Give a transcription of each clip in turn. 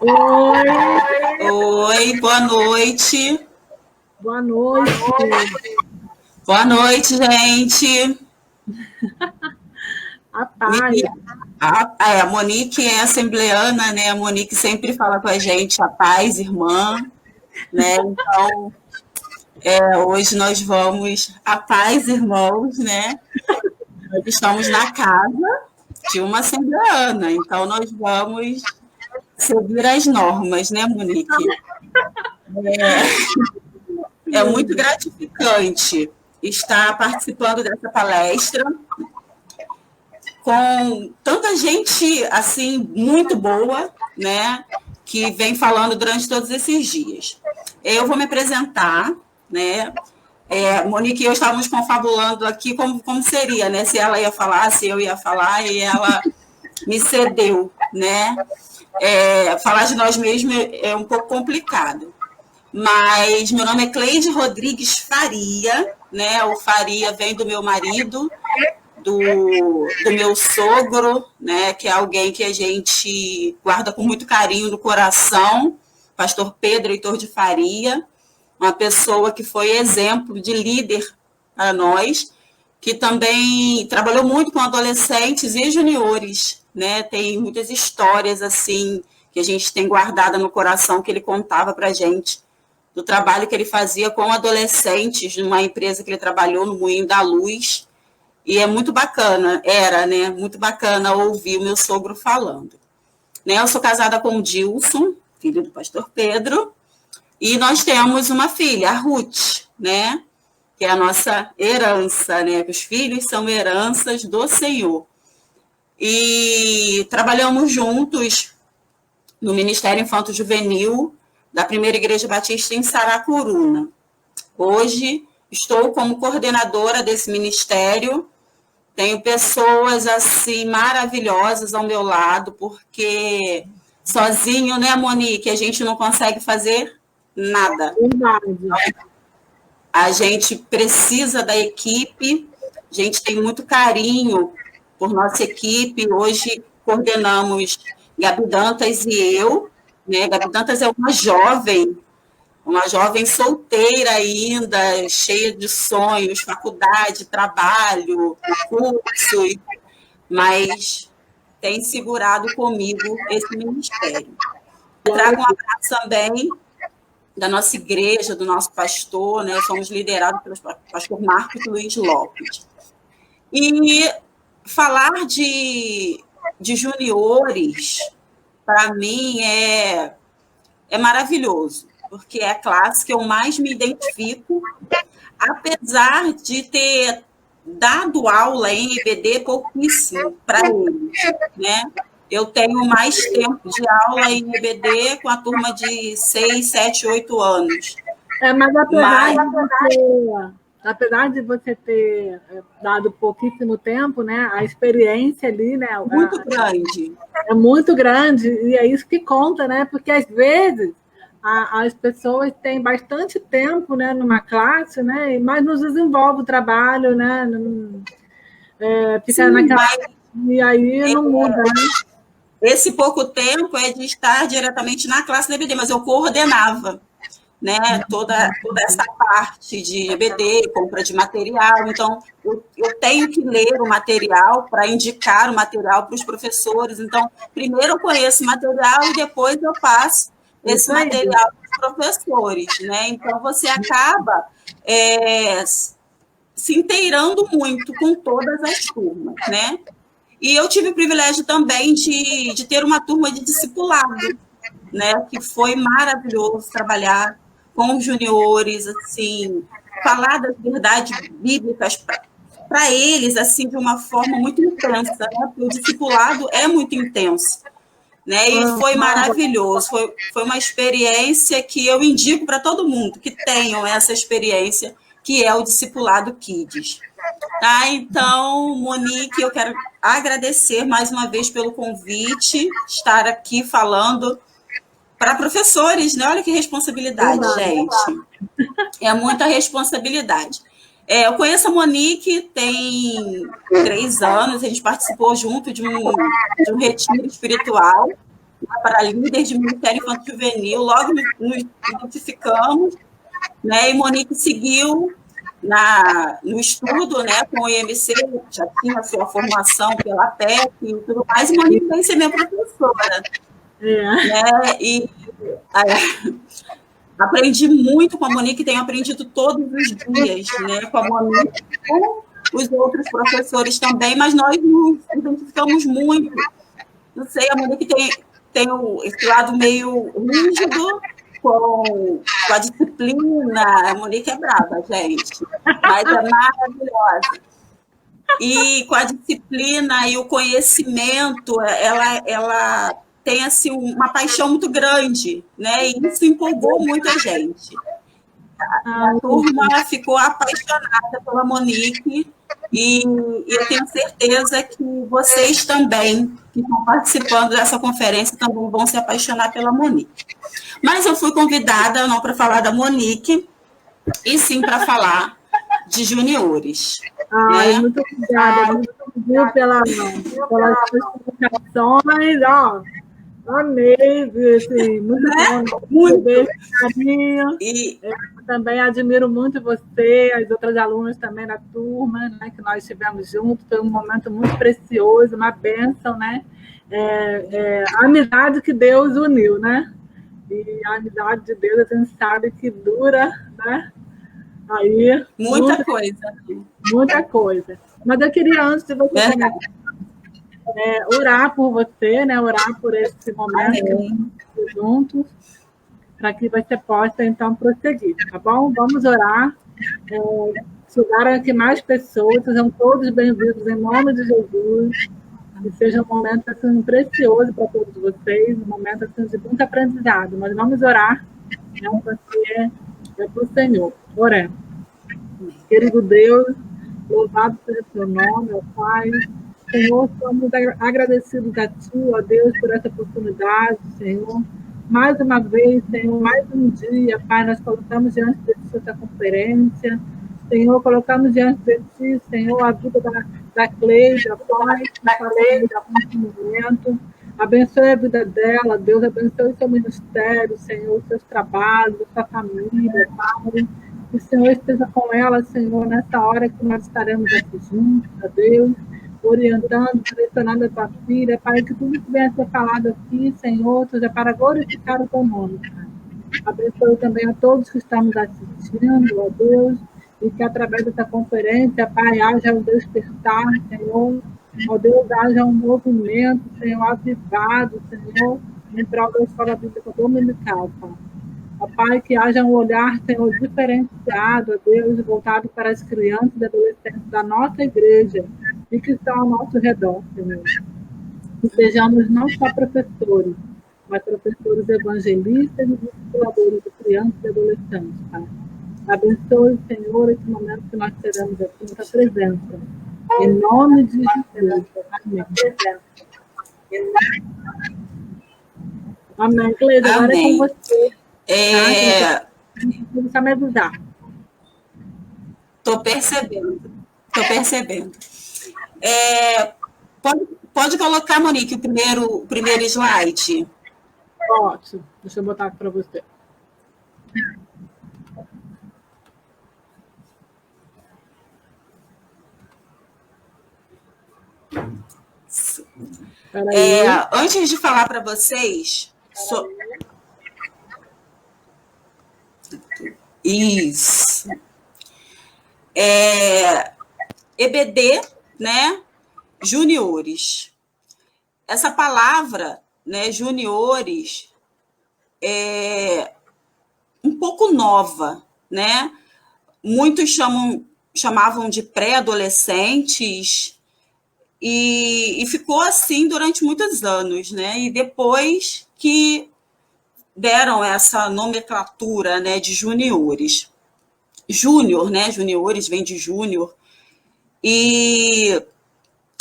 Oi, Oi, boa noite. boa noite. Boa noite, gente. A paz. A Monique é assembleana, né? A Monique sempre fala com a gente, a paz, irmã, né? Então, hoje nós vamos, a paz, irmãos, né? Nós estamos na casa de uma assembleana, então nós vamos seguir as normas, né, Monique? É muito gratificante estar participando dessa palestra com tanta gente assim muito boa, né, que vem falando durante todos esses dias. Eu vou me apresentar, né? Monique e eu estávamos confabulando aqui como seria, né? Se ela ia falar, se eu ia falar, e ela me cedeu, né? Falar de nós mesmos é um pouco complicado. Mas meu nome é Cleide Rodrigues Faria, né? O Faria vem do meu marido, do meu sogro, né, que é alguém que a gente guarda com muito carinho no coração, pastor Pedro Heitor de Faria, uma pessoa que foi exemplo de líder para nós, que também trabalhou muito com adolescentes e juniores, né, tem muitas histórias assim que a gente tem guardada no coração que ele contava para a gente, do trabalho que ele fazia com adolescentes numa empresa que ele trabalhou no Moinho da Luz. E é muito bacana, né? Muito bacana ouvir o meu sogro falando. Né? Eu sou casada com o Dilson, filho do pastor Pedro, e nós temos uma filha, a Ruth, né? Que é a nossa herança, né? Os filhos são heranças do Senhor. E trabalhamos juntos no Ministério Infanto Juvenil da Primeira Igreja Batista em Saracuruna. Hoje estou como coordenadora desse ministério. Tenho pessoas assim maravilhosas ao meu lado, porque sozinho, né, Monique, a gente não consegue fazer nada. Verdade. A gente precisa da equipe, a gente tem muito carinho por nossa equipe. Hoje coordenamos Gabi Dantas e eu, né? Gabi Dantas é uma jovem solteira ainda, cheia de sonhos, faculdade, trabalho, cursos, mas tem segurado comigo esse ministério. Trago um abraço também da nossa igreja, do nosso pastor, né? Somos liderados pelo pastor Marcos Luiz Lopes. E falar de juniores, para mim, é maravilhoso, porque é a classe que eu mais me identifico, apesar de ter dado aula em EBD pouquíssimo para eles, né? Eu tenho mais tempo de aula em EBD com a turma de 6, 7, 8 anos. Mas apesar de você ter dado pouquíssimo tempo, né, a experiência ali, né, Muito grande. É muito grande, e é isso que conta, né? Porque às vezes as pessoas têm bastante tempo, né, numa classe, né, mas não desenvolve o trabalho, né? Fica Sim, naquela. E aí não muda, né? Esse pouco tempo é de estar diretamente na classe da EBD, mas eu coordenava, né, toda essa parte de EBD, compra de material. Então, eu tenho que ler o material para indicar o material para os professores. Então, primeiro eu conheço o material e depois eu passo esse material para os professores, né? Então, você acaba se inteirando muito com todas as turmas, né? E eu tive o privilégio também de ter uma turma de discipulado, né? Que foi maravilhoso trabalhar com os juniores, assim, falar das verdades bíblicas para eles, assim, de uma forma muito intensa, né? Porque o discipulado é muito intenso, né? E foi maravilhoso, foi uma experiência que eu indico para todo mundo que tenham essa experiência, que é o discipulado Kids. Tá? Então, Monique, eu quero agradecer mais uma vez pelo convite, estar aqui falando para professores, né? Olha que responsabilidade, gente. É muita responsabilidade. Eu conheço a Monique tem 3 anos, a gente participou junto de um retiro espiritual, para líder de Ministério Infantil Juvenil, logo nos identificamos, né? E Monique seguiu no estudo, né, com o IMC, já tinha a sua formação pela PEC e tudo mais, e Monique veio ser minha professora. Né? E aprendi muito com a Monique, tenho aprendido todos os dias, né, com a Monique, com os outros professores também, mas nós nos identificamos muito. Não sei, a Monique tem esse lado meio rígido com a disciplina. A Monique é brava, gente, mas é maravilhosa. E com a disciplina e o conhecimento, ela tem assim, uma paixão muito grande, né? E isso empolgou muito a gente. A turma ficou apaixonada pela Monique e eu tenho certeza que vocês também, que estão participando dessa conferência, também vão se apaixonar pela Monique. Mas eu fui convidada não para falar da Monique, e sim para falar de juniores. Né? Muito obrigada, muito obrigada pelas explicações, ó. Amei, assim, muito bom. Muito carinho. Eu também admiro muito você, as outras alunas também da turma, né, que nós estivemos juntos. Foi um momento muito precioso, uma bênção, né? A amizade que Deus uniu, né? E a amizade de Deus, a gente sabe que dura, né? Aí, muita coisa. Muita coisa. Mas eu queria, antes de você começar, orar por você, né? Orar por esse momento que nós estamos juntos, para que você possa, então, prosseguir, tá bom? Vamos orar. Sugar que mais pessoas, sejam todos bem-vindos em nome de Jesus, que seja um momento assim, precioso para todos vocês, um momento assim, de muito aprendizado. Mas vamos orar, né? Porque é para o Senhor. Oremos. Querido Deus, louvado seja o seu nome, ó Pai. Senhor, somos agradecidos a Ti, ó Deus, por essa oportunidade, Senhor. Mais uma vez, Senhor, mais um dia, Pai, nós colocamos diante de Ti essa conferência. Senhor, colocamos diante de Ti, Senhor, a vida da Cleide, a Pai, da Cleide, a momento. Abençoe a vida dela, Deus, abençoe o seu ministério, Senhor, os seus trabalhos, a sua família, Pai. Que o Senhor esteja com ela, Senhor, nessa hora que nós estaremos aqui juntos, ó Deus, orientando, direcionando a tua filha, Pai, que tudo que venha a ser falado aqui, Senhor, seja para glorificar o teu nome, Pai. Abençoe também a todos que estamos assistindo, ó Deus, e que através dessa conferência, Pai, haja um despertar, Senhor, ó Deus, haja um movimento, Senhor, avivado, Senhor, em prol da escola bíblica dominical, Pai. Ó Pai, que haja um olhar, Senhor, diferenciado, ó Deus, voltado para as crianças e adolescentes da nossa igreja e que estão ao nosso redor, Senhor. Que sejamos não só professores, mas professores evangelistas e discipuladores de crianças e adolescentes, Pai. Abençoe, Senhor, esse momento que nós teremos aqui, nessa presença. Em nome de Jesus. Amém. Amém. Cleide, agora é com você. Precisa me avisar. Estou percebendo. Pode colocar, Monique, o primeiro slide? Ótimo. Deixa eu botar aqui para você. Antes de falar para vocês... Isso. EBD, né? Juniores. Essa palavra, né, juniores, é um pouco nova, né? Muitos chamavam de pré-adolescentes e ficou assim durante muitos anos, né? E depois que deram essa nomenclatura, né, de juniores. Júnior, né? Juniores vem de júnior. E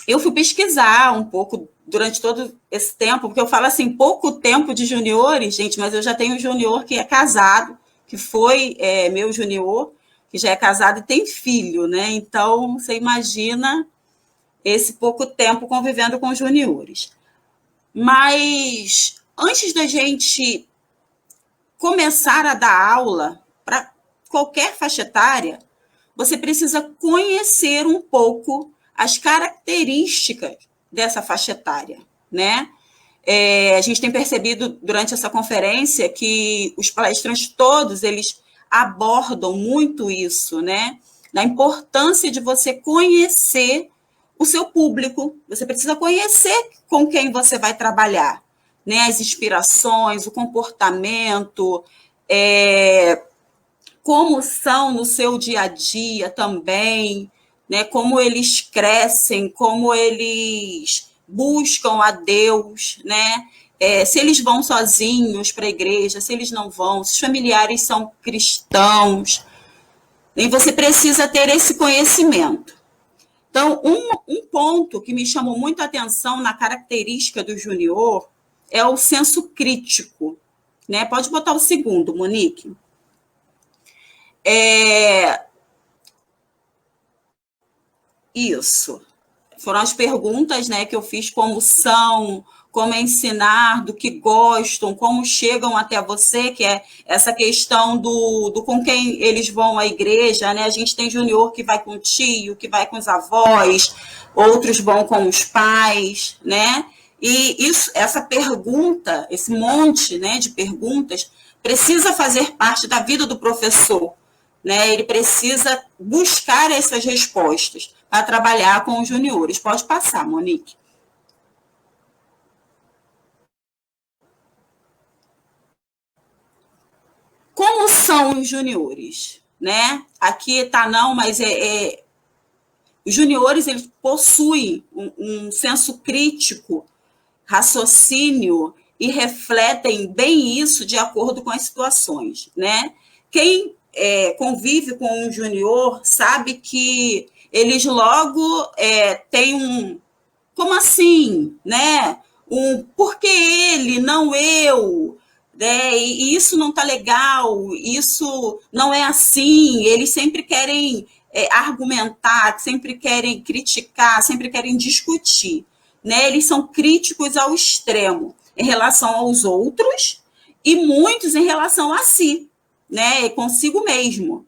eu fui pesquisar um pouco durante todo esse tempo, porque eu falo assim, pouco tempo de juniores, gente, mas eu já tenho um junior que é casado, que foi meu junior, que já é casado e tem filho, né? Então, você imagina esse pouco tempo convivendo com juniores. Mas, antes da gente começar a dar aula para qualquer faixa etária, você precisa conhecer um pouco as características dessa faixa etária, né? A gente tem percebido durante essa conferência que os palestrantes todos, eles abordam muito isso, né? Da importância de você conhecer o seu público, você precisa conhecer com quem você vai trabalhar, né? As inspirações, o comportamento, como são no seu dia a dia também, né? Como eles crescem, como eles buscam a Deus, né? Se eles vão sozinhos para a igreja, se eles não vão, se os familiares são cristãos. E você precisa ter esse conhecimento. Então, um ponto que me chamou muito a atenção na característica do junior é o senso crítico, né? Pode botar o segundo, Monique. Isso. Foram as perguntas, né, que eu fiz, como são, como ensinar, do que gostam, como chegam até você, que é essa questão do com quem eles vão à igreja, né? A gente tem junior que vai com o tio, que vai com os avós, outros vão com os pais, né? E essa pergunta, esse monte, né, de perguntas, precisa fazer parte da vida do professor, né? Ele precisa buscar essas respostas para trabalhar com os juniores. Pode passar, Monique. Como são os juniores, né? Aqui está não, mas os juniores, eles possuem um senso crítico, raciocínio, e refletem bem isso de acordo com as situações, né? Quem convive com um junior sabe que eles logo têm como assim, né? Por que ele, não eu? Né? E isso não está legal, isso não é assim. Eles sempre querem argumentar, sempre querem criticar, sempre querem discutir, né? Eles são críticos ao extremo em relação aos outros e muitos em relação a si, né? Consigo mesmo,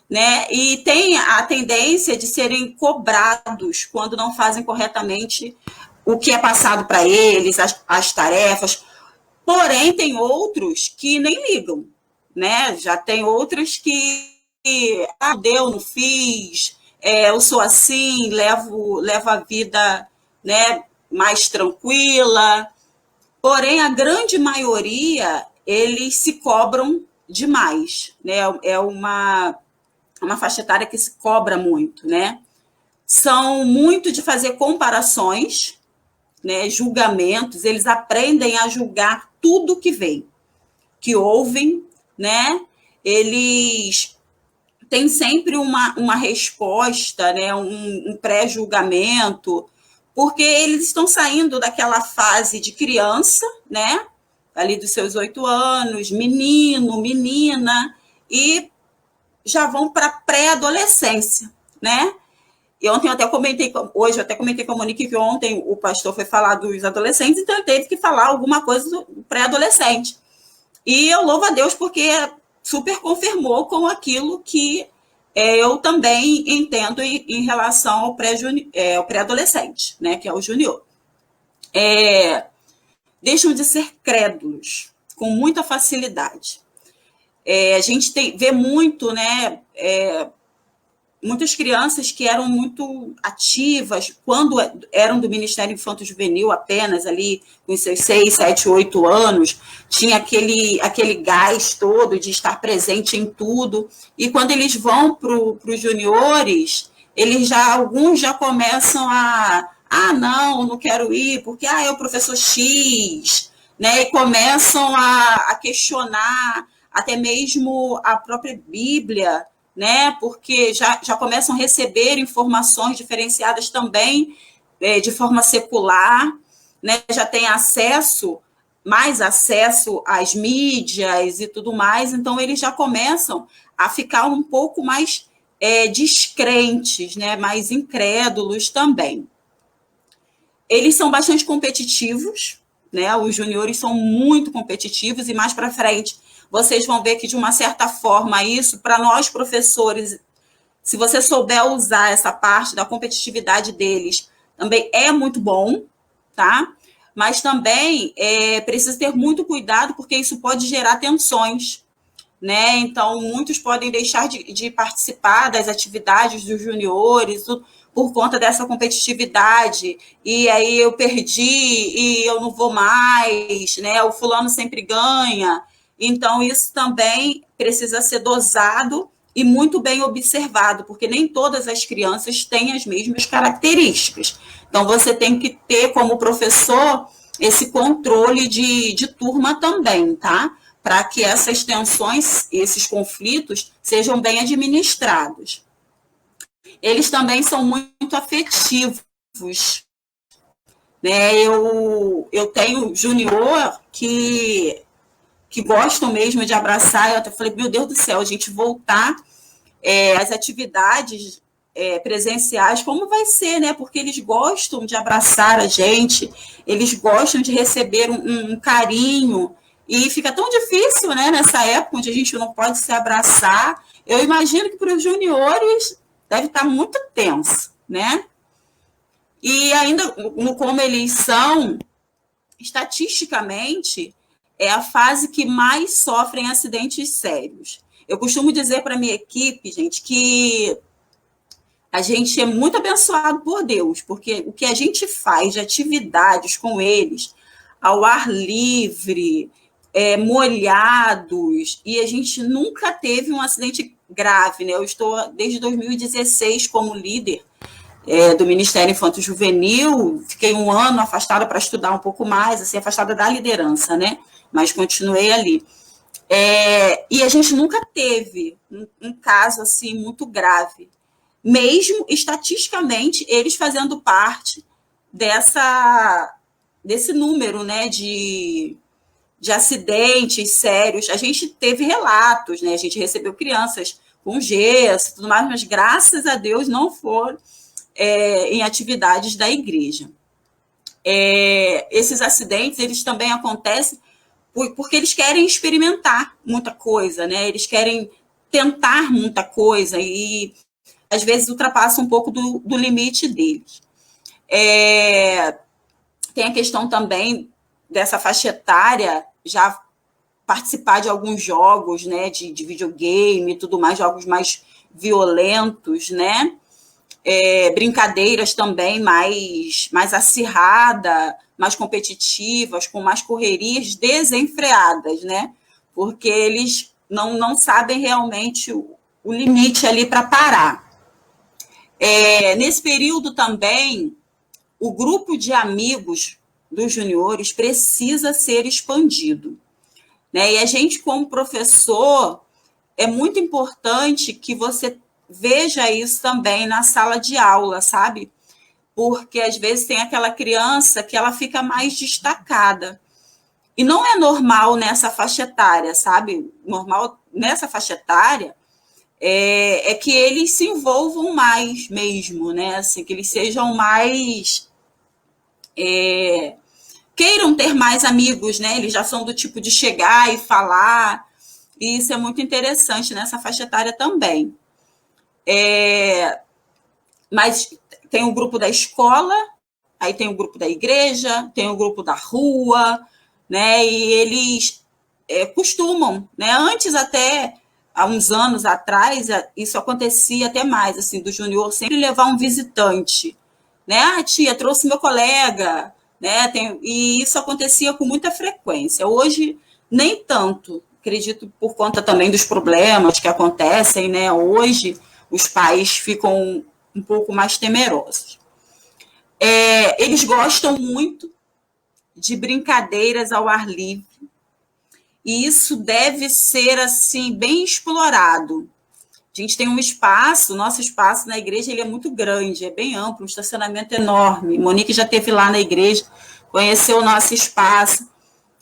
né? E tem a tendência de serem cobrados quando não fazem corretamente o que é passado para eles, as tarefas. Porém, tem outros que nem ligam, né? Já tem outros que deu, não fiz, eu sou assim, levo a vida, né, mais tranquila. Porém, a grande maioria, eles se cobram demais, né? É uma faixa etária que se cobra muito, né? São muito de fazer comparações, né, julgamentos, eles aprendem a julgar tudo que vem, que ouvem, né? Eles têm sempre uma resposta, né, um pré-julgamento, porque eles estão saindo daquela fase de criança, né? Ali dos seus 8 anos, menino, menina, e já vão para a pré-adolescência, né? E ontem hoje eu até comentei com a Monique que ontem o pastor foi falar dos adolescentes, então ele teve que falar alguma coisa do pré-adolescente. E eu louvo a Deus porque super confirmou com aquilo que eu também entendo em relação ao pré-adolescente, né, que é o junior. Deixam de ser crédulos com muita facilidade. A gente vê muito, né, muitas crianças que eram muito ativas quando eram do Ministério Infanto-Juvenil apenas, ali com seus 6, 7, 8 anos, tinha aquele gás todo de estar presente em tudo, e quando eles vão para os juniores, alguns já começam não quero ir, porque é o professor X, né, e começam a questionar até mesmo a própria Bíblia, né? Porque já começam a receber informações diferenciadas também de forma secular, né? Já tem mais acesso às mídias e tudo mais, então eles já começam a ficar um pouco mais descrentes, né? Mais incrédulos também. Eles são bastante competitivos, né? Os juniores são muito competitivos e mais para frente vocês vão ver que, de uma certa forma, isso, para nós professores, se você souber usar essa parte da competitividade deles, também é muito bom, tá? Mas também precisa ter muito cuidado, porque isso pode gerar tensões, né? Então, muitos podem deixar de participar das atividades dos juniores por conta dessa competitividade, e aí eu perdi e eu não vou mais, né? O fulano sempre ganha. Então, isso também precisa ser dosado e muito bem observado, porque nem todas as crianças têm as mesmas características. Então, você tem que ter, como professor, esse controle de turma também, tá? Para que essas tensões, esses conflitos, sejam bem administrados. Eles também são muito afetivos, né? Eu tenho junior que gostam mesmo de abraçar. Eu até falei, meu Deus do céu, a gente voltar às atividades presenciais, como vai ser, né? Porque eles gostam de abraçar a gente, eles gostam de receber um carinho, e fica tão difícil, né, nessa época onde a gente não pode se abraçar. Eu imagino que para os juniores deve estar muito tenso, né? E ainda, como eles são, estatisticamente, é a fase que mais sofrem acidentes sérios. Eu costumo dizer para a minha equipe, gente, que a gente é muito abençoado por Deus, porque o que a gente faz de atividades com eles, ao ar livre, molhados, e a gente nunca teve um acidente grave, né? Eu estou desde 2016 como líder do Ministério Infanto-Juvenil, fiquei um ano afastada para estudar um pouco mais, assim, afastada da liderança, né? Mas continuei ali. E a gente nunca teve um caso assim muito grave, mesmo estatisticamente eles fazendo parte desse número, né, de acidentes sérios. A gente teve relatos, né? A gente recebeu crianças com gesso e tudo mais, mas graças a Deus não foram em atividades da igreja. Esses acidentes, eles também acontecem porque eles querem experimentar muita coisa, né? Eles querem tentar muita coisa e, às vezes, ultrapassam um pouco do limite deles. Tem a questão também dessa faixa etária já participar de alguns jogos, né, de videogame e tudo mais, jogos mais violentos, né? Brincadeiras também mais acirradas, mais competitivas, com mais correrias desenfreadas, né? Porque eles não sabem realmente o limite ali para parar. Nesse período também, o grupo de amigos dos juniores precisa ser expandido, né? E a gente, como professor, é muito importante que você veja isso também na sala de aula, sabe? Porque, às vezes, tem aquela criança que ela fica mais destacada. E não é normal nessa faixa etária, sabe? Normal nessa faixa etária é que eles se envolvam mais mesmo, né? Assim, que eles sejam mais... queiram ter mais amigos, né? Eles já são do tipo de chegar e falar. E isso é muito interessante nessa faixa etária também. Mas tem o grupo da escola, aí tem o grupo da igreja, tem o grupo da rua, né? E eles costumam, né? Antes, até há uns anos atrás, isso acontecia até mais, assim, do junior sempre levar um visitante, né? Ah, tia, trouxe meu colega, né? E isso acontecia com muita frequência. Hoje, nem tanto, acredito, por conta também dos problemas que acontecem, né? Hoje, os pais ficam um pouco mais temerosos. Eles gostam muito de brincadeiras ao ar livre, e isso deve ser, assim, bem explorado. A gente tem um espaço, nosso espaço na igreja ele é muito grande, é bem amplo, um estacionamento enorme. Monique já esteve lá na igreja, conheceu o nosso espaço,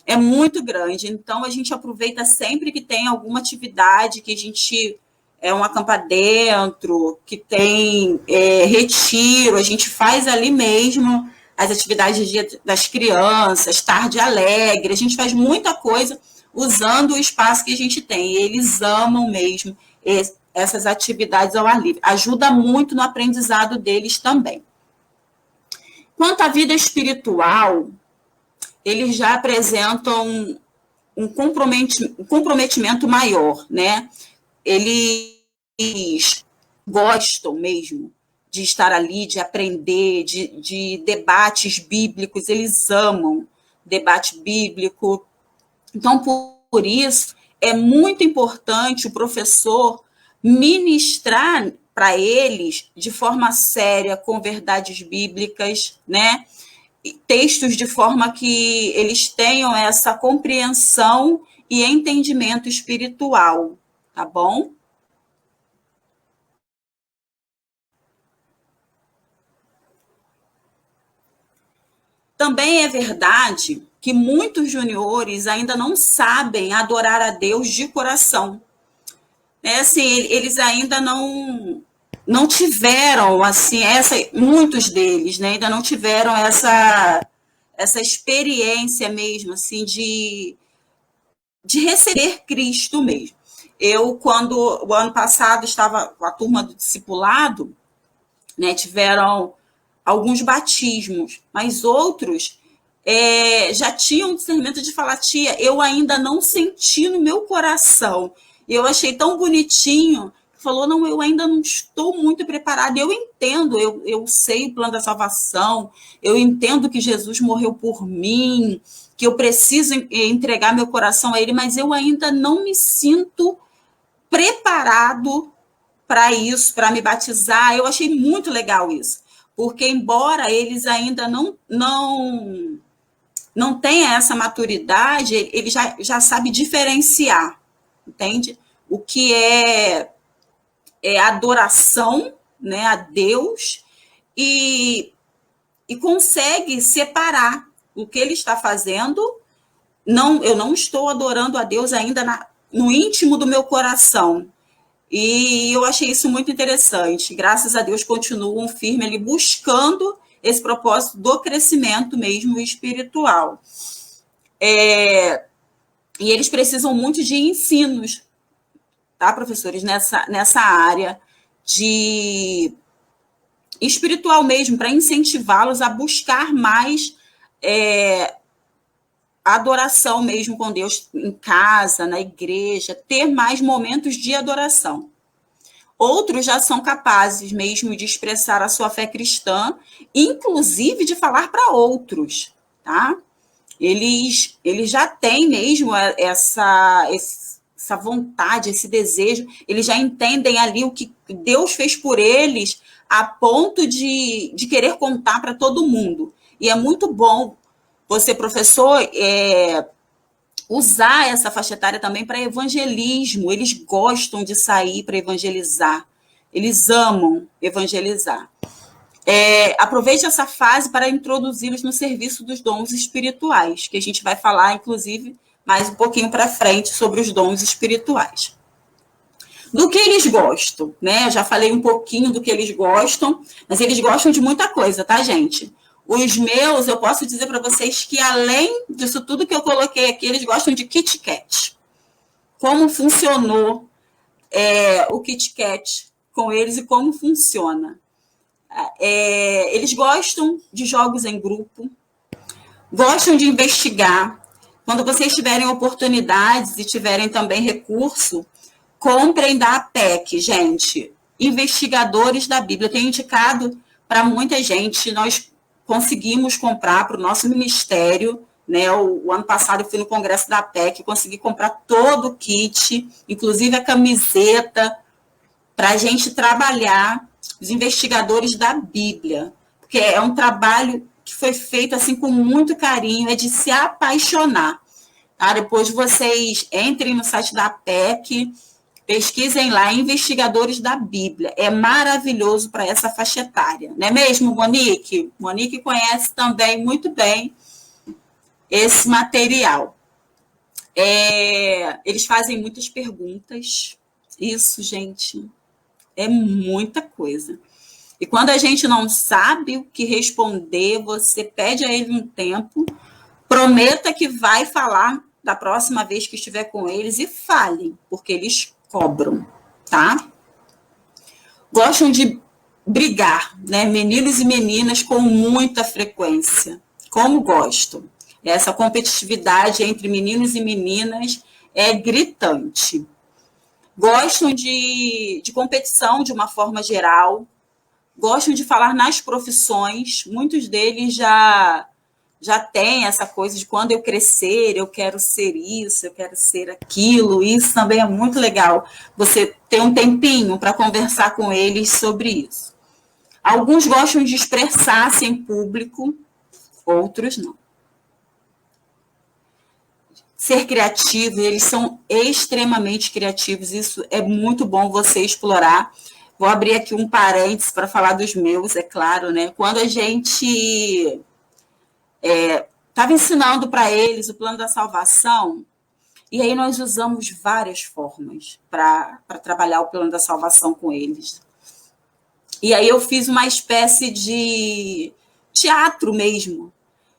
é muito grande. Então, a gente aproveita sempre que tem alguma atividade, que a gente um acampar dentro, que tem retiro, a gente faz ali mesmo, as atividades de dia das crianças, tarde alegre, a gente faz muita coisa usando o espaço que a gente tem. E eles amam mesmo essas atividades ao ar livre. Ajuda muito no aprendizado deles também. Quanto à vida espiritual, eles já apresentam um comprometimento maior, né? Eles gostam mesmo de estar ali, de aprender, de debates bíblicos, eles amam debate bíblico. Então, por isso, é muito importante o professor ministrar para eles de forma séria, com verdades bíblicas, né? Textos de forma que eles tenham essa compreensão e entendimento espiritual, tá bom? Também é verdade que muitos juniores ainda não sabem adorar a Deus de coração. Assim, eles ainda não tiveram, assim, muitos deles, né, ainda não tiveram essa experiência mesmo, assim, de receber Cristo mesmo. Eu, quando o ano passado estava com a turma do discipulado, né, tiveram alguns batismos, mas outros já tinham discernimento de falar, tia, eu ainda não senti no meu coração. Eu achei tão bonitinho, falou, não, eu ainda não estou muito preparada. Eu entendo, eu sei o plano da salvação, eu entendo que Jesus morreu por mim, que eu preciso entregar meu coração a ele, mas eu ainda não me sinto preparado para isso, para me batizar. Eu achei muito legal isso, porque embora eles ainda não tenha essa maturidade, ele já sabe diferenciar, entende? O que é adoração, né, a Deus, e consegue separar o que ele está fazendo. Eu não estou adorando a Deus ainda no íntimo do meu coração. E eu achei isso muito interessante. Graças a Deus, continuam firme ali, buscando esse propósito do crescimento mesmo espiritual. E eles precisam muito de ensinos, tá, professores, nessa área de espiritual mesmo, para incentivá-los a buscar mais a adoração mesmo com Deus em casa, na igreja, ter mais momentos de adoração. Outros já são capazes mesmo de expressar a sua fé cristã, inclusive de falar para outros, tá? Eles já têm mesmo essa vontade, esse desejo, eles já entendem ali o que Deus fez por eles, a ponto de querer contar para todo mundo. E é muito bom você, professor, usar essa faixa etária também para evangelismo. Eles gostam de sair para evangelizar. Eles amam evangelizar. Aproveite essa fase para introduzi-los no serviço dos dons espirituais, que a gente vai falar, inclusive, mais um pouquinho para frente sobre os dons espirituais. Do que eles gostam, né? Eu já falei um pouquinho do que eles gostam, mas eles gostam de muita coisa, tá, gente? Os meus, eu posso dizer para vocês que, além disso tudo que eu coloquei aqui, eles gostam de Kit Kat. Como funcionou o Kit Kat com eles e como funciona. Eles gostam de jogos em grupo, gostam de investigar. Quando vocês tiverem oportunidades e tiverem também recurso, comprem da APEC, gente. Investigadores da Bíblia. Eu tenho indicado para muita gente, nós conseguimos comprar para o nosso ministério, né? O ano passado eu fui no congresso da APEC, consegui comprar todo o kit, inclusive a camiseta, para a gente trabalhar os investigadores da Bíblia, porque é um trabalho que foi feito assim com muito carinho, é de se apaixonar. Tá? Depois vocês entrem no site da APEC, pesquisem lá, investigadores da Bíblia. É maravilhoso para essa faixa etária. Não é mesmo, Monique? Monique conhece também muito bem esse material. Eles fazem muitas perguntas. Isso, gente, é muita coisa. E quando a gente não sabe o que responder, você pede a ele um tempo, prometa que vai falar da próxima vez que estiver com eles e fale, porque eles cobram, tá? Gostam de brigar, né? Meninos e meninas com muita frequência. Como gostam. Essa competitividade entre meninos e meninas é gritante. Gostam de competição de uma forma geral. Gostam de falar nas profissões. Muitos deles já têm essa coisa de quando eu crescer, eu quero ser isso, eu quero ser aquilo. Isso também é muito legal. Você ter um tempinho para conversar com eles sobre isso. Alguns gostam de expressar-se em público, outros não. Ser criativo, eles são extremamente criativos, isso é muito bom você explorar. Vou abrir aqui um parênteses para falar dos meus, é claro, né? Quando a gente estava ensinando para eles o plano da salvação, e aí nós usamos várias formas para trabalhar o plano da salvação com eles. E aí eu fiz uma espécie de teatro mesmo,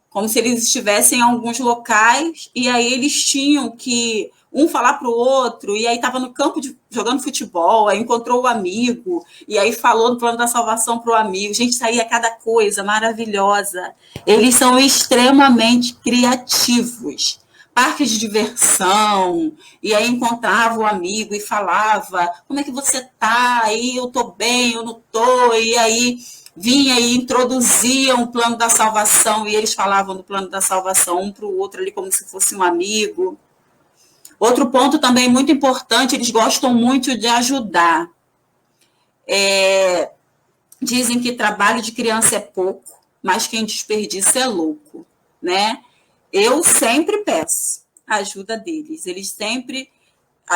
como se eles estivessem em alguns locais, e aí eles tinham que um falar para o outro, e aí estava no campo jogando futebol, aí encontrou o amigo, e aí falou do plano da salvação para o amigo. Gente, saía cada coisa maravilhosa. Eles são extremamente criativos. Parques de diversão, e aí encontrava o amigo e falava, como é que você está? Aí eu estou bem, eu não estou, e aí vinha e introduzia um plano da salvação, e eles falavam do plano da salvação um para o outro ali como se fosse um amigo. Outro ponto também muito importante, eles gostam muito de ajudar. Dizem que trabalho de criança é pouco, mas quem desperdiça é louco, né? Eu sempre peço a ajuda deles. Eles sempre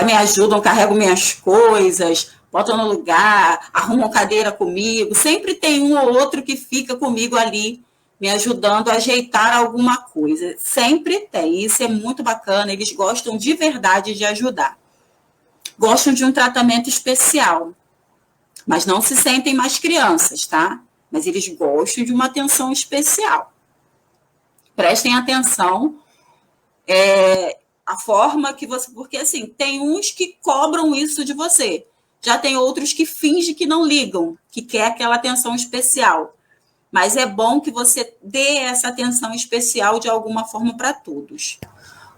me ajudam, carregam minhas coisas, botam no lugar, arrumam cadeira comigo. Sempre tem um ou outro que fica comigo ali, me ajudando a ajeitar alguma coisa. Sempre tem. Isso é muito bacana. Eles gostam de verdade de ajudar. Gostam de um tratamento especial. Mas não se sentem mais crianças, tá? Mas eles gostam de uma atenção especial. Prestem atenção a forma que você... Porque, assim, tem uns que cobram isso de você. Já tem outros que fingem que não ligam, que quer aquela atenção especial. Mas é bom que você dê essa atenção especial de alguma forma para todos.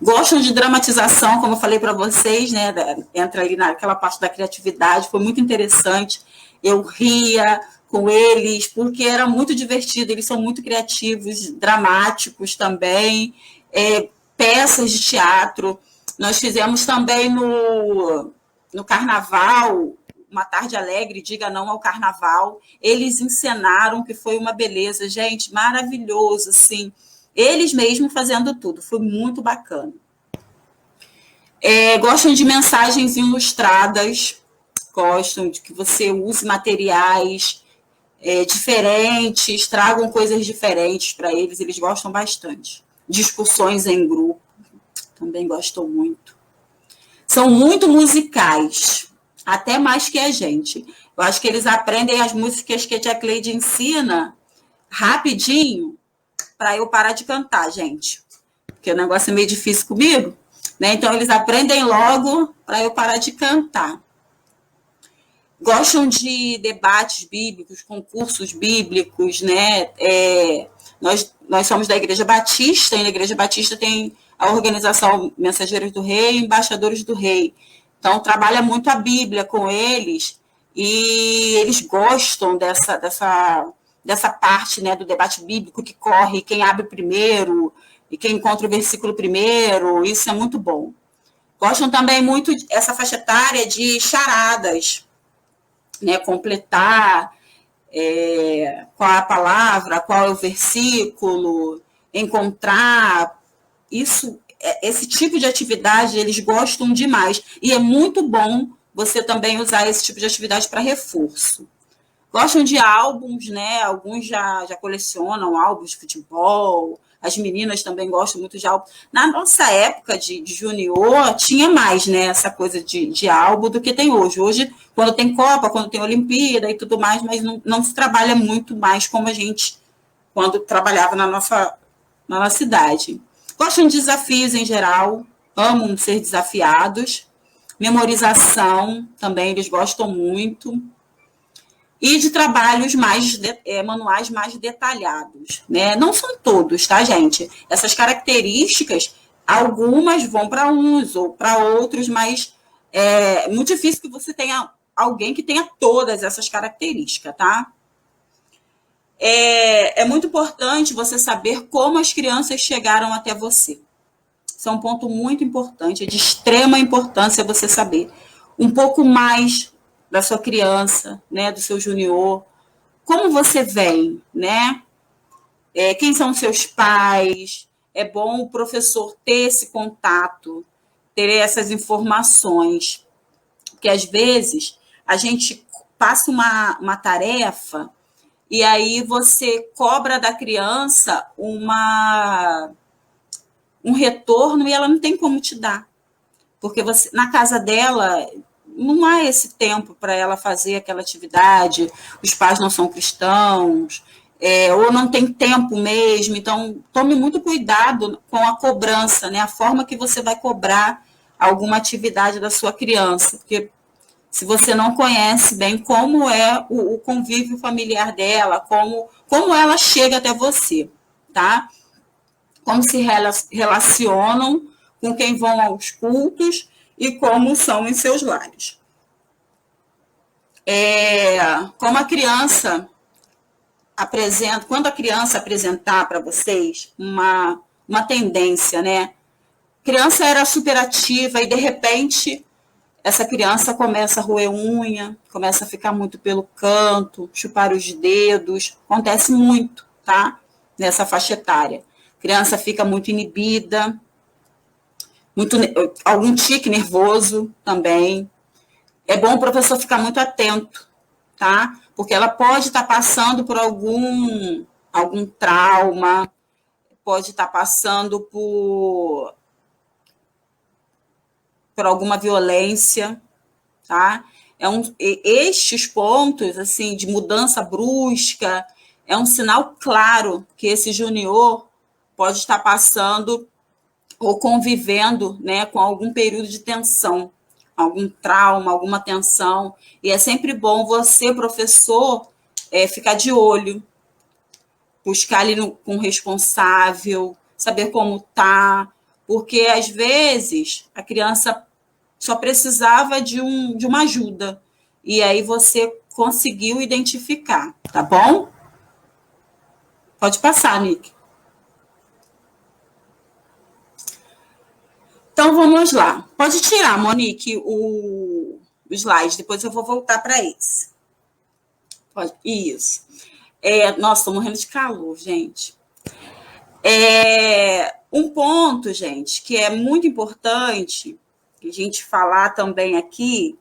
Gostam de dramatização, como eu falei para vocês, né? Entra ali naquela parte da criatividade, foi muito interessante. Eu ria com eles, porque era muito divertido, eles são muito criativos, dramáticos também, peças de teatro. Nós fizemos também no Carnaval, Uma Tarde Alegre, Diga Não ao Carnaval. Eles encenaram, que foi uma beleza, gente, maravilhoso, assim. Eles mesmos fazendo tudo, foi muito bacana. Gostam de mensagens ilustradas, gostam de que você use materiais diferentes, tragam coisas diferentes para eles, eles gostam bastante. Discussões em grupo, também gostam muito. São muito musicais, até mais que a gente. Eu acho que eles aprendem as músicas que a tia Cleide ensina rapidinho para eu parar de cantar, gente. Porque o negócio é meio difícil comigo, né? Então, eles aprendem logo para eu parar de cantar. Gostam de debates bíblicos, concursos bíblicos, né? Nós somos da Igreja Batista, e na Igreja Batista tem a organização Mensageiros do Rei e Embaixadores do Rei. Então, trabalha muito a Bíblia com eles, e eles gostam dessa parte, né, do debate bíblico que corre, quem abre primeiro e quem encontra o versículo primeiro, isso é muito bom. Gostam também muito essa faixa etária de charadas, né, completar qual a palavra, qual é o versículo, encontrar isso. Esse tipo de atividade eles gostam demais, e é muito bom você também usar esse tipo de atividade para reforço. Gostam de álbuns, né? Alguns já colecionam álbuns de futebol, as meninas também gostam muito de álbum. Na nossa época de junior, tinha mais, né, essa coisa de álbum do que tem hoje. Hoje, quando tem Copa, quando tem Olimpíada e tudo mais, mas não se trabalha muito mais como a gente, quando trabalhava na nossa idade. Gostam de desafios em geral, amam ser desafiados. Memorização também, eles gostam muito. E de trabalhos manuais mais detalhados, né? Não são todos, tá, gente? Essas características, algumas vão para uns ou para outros, mas é muito difícil que você tenha alguém que tenha todas essas características, tá? É muito importante você saber como as crianças chegaram até você. Isso é um ponto muito importante, é de extrema importância você saber um pouco mais da sua criança, né, do seu junior, como você vem, né? Quem são seus pais? É bom o professor ter esse contato, ter essas informações, porque às vezes a gente passa uma tarefa e aí você cobra da criança um retorno e ela não tem como te dar, porque você, na casa dela, não há esse tempo para ela fazer aquela atividade, os pais não são cristãos, ou não tem tempo mesmo. Então, tome muito cuidado com a cobrança, né? A forma que você vai cobrar alguma atividade da sua criança, porque se você não conhece bem como é o convívio familiar dela, como ela chega até você, tá? Como se relacionam com quem vão aos cultos e como são em seus lares. Como a criança apresenta, quando a criança apresentar para vocês uma tendência, né? A criança era superativa e, de repente, essa criança começa a roer unha, começa a ficar muito pelo canto, chupar os dedos, acontece muito, tá? Nessa faixa etária. A criança fica muito inibida, algum tique nervoso também. É bom o professor ficar muito atento, tá? Porque ela pode estar passando por algum trauma, pode estar passando por alguma violência, tá? Estes pontos, assim, de mudança brusca, é um sinal claro que esse junior pode estar passando ou convivendo, né, com algum período de tensão, algum trauma, alguma tensão. E é sempre bom você, professor, ficar de olho, buscar ali com o responsável, saber como tá, porque às vezes a criança só precisava de uma ajuda, e aí você conseguiu identificar, tá bom? Pode passar, Nick. Então, vamos lá. Pode tirar, Monique, o slide, depois eu vou voltar para esse. Pode. Isso. Nossa, estou morrendo de calor, gente. Um ponto, gente, que é muito importante a gente falar também aqui,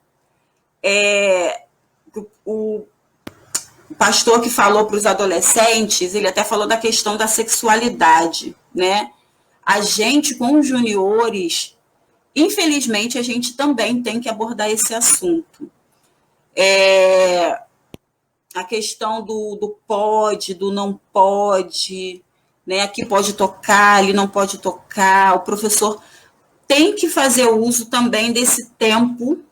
o pastor que falou para os adolescentes, ele até falou da questão da sexualidade, né? A gente, com os juniores, infelizmente, a gente também tem que abordar esse assunto. A questão do pode, do não pode, né? Aqui pode tocar, ali não pode tocar. O professor tem que fazer uso também desse tempo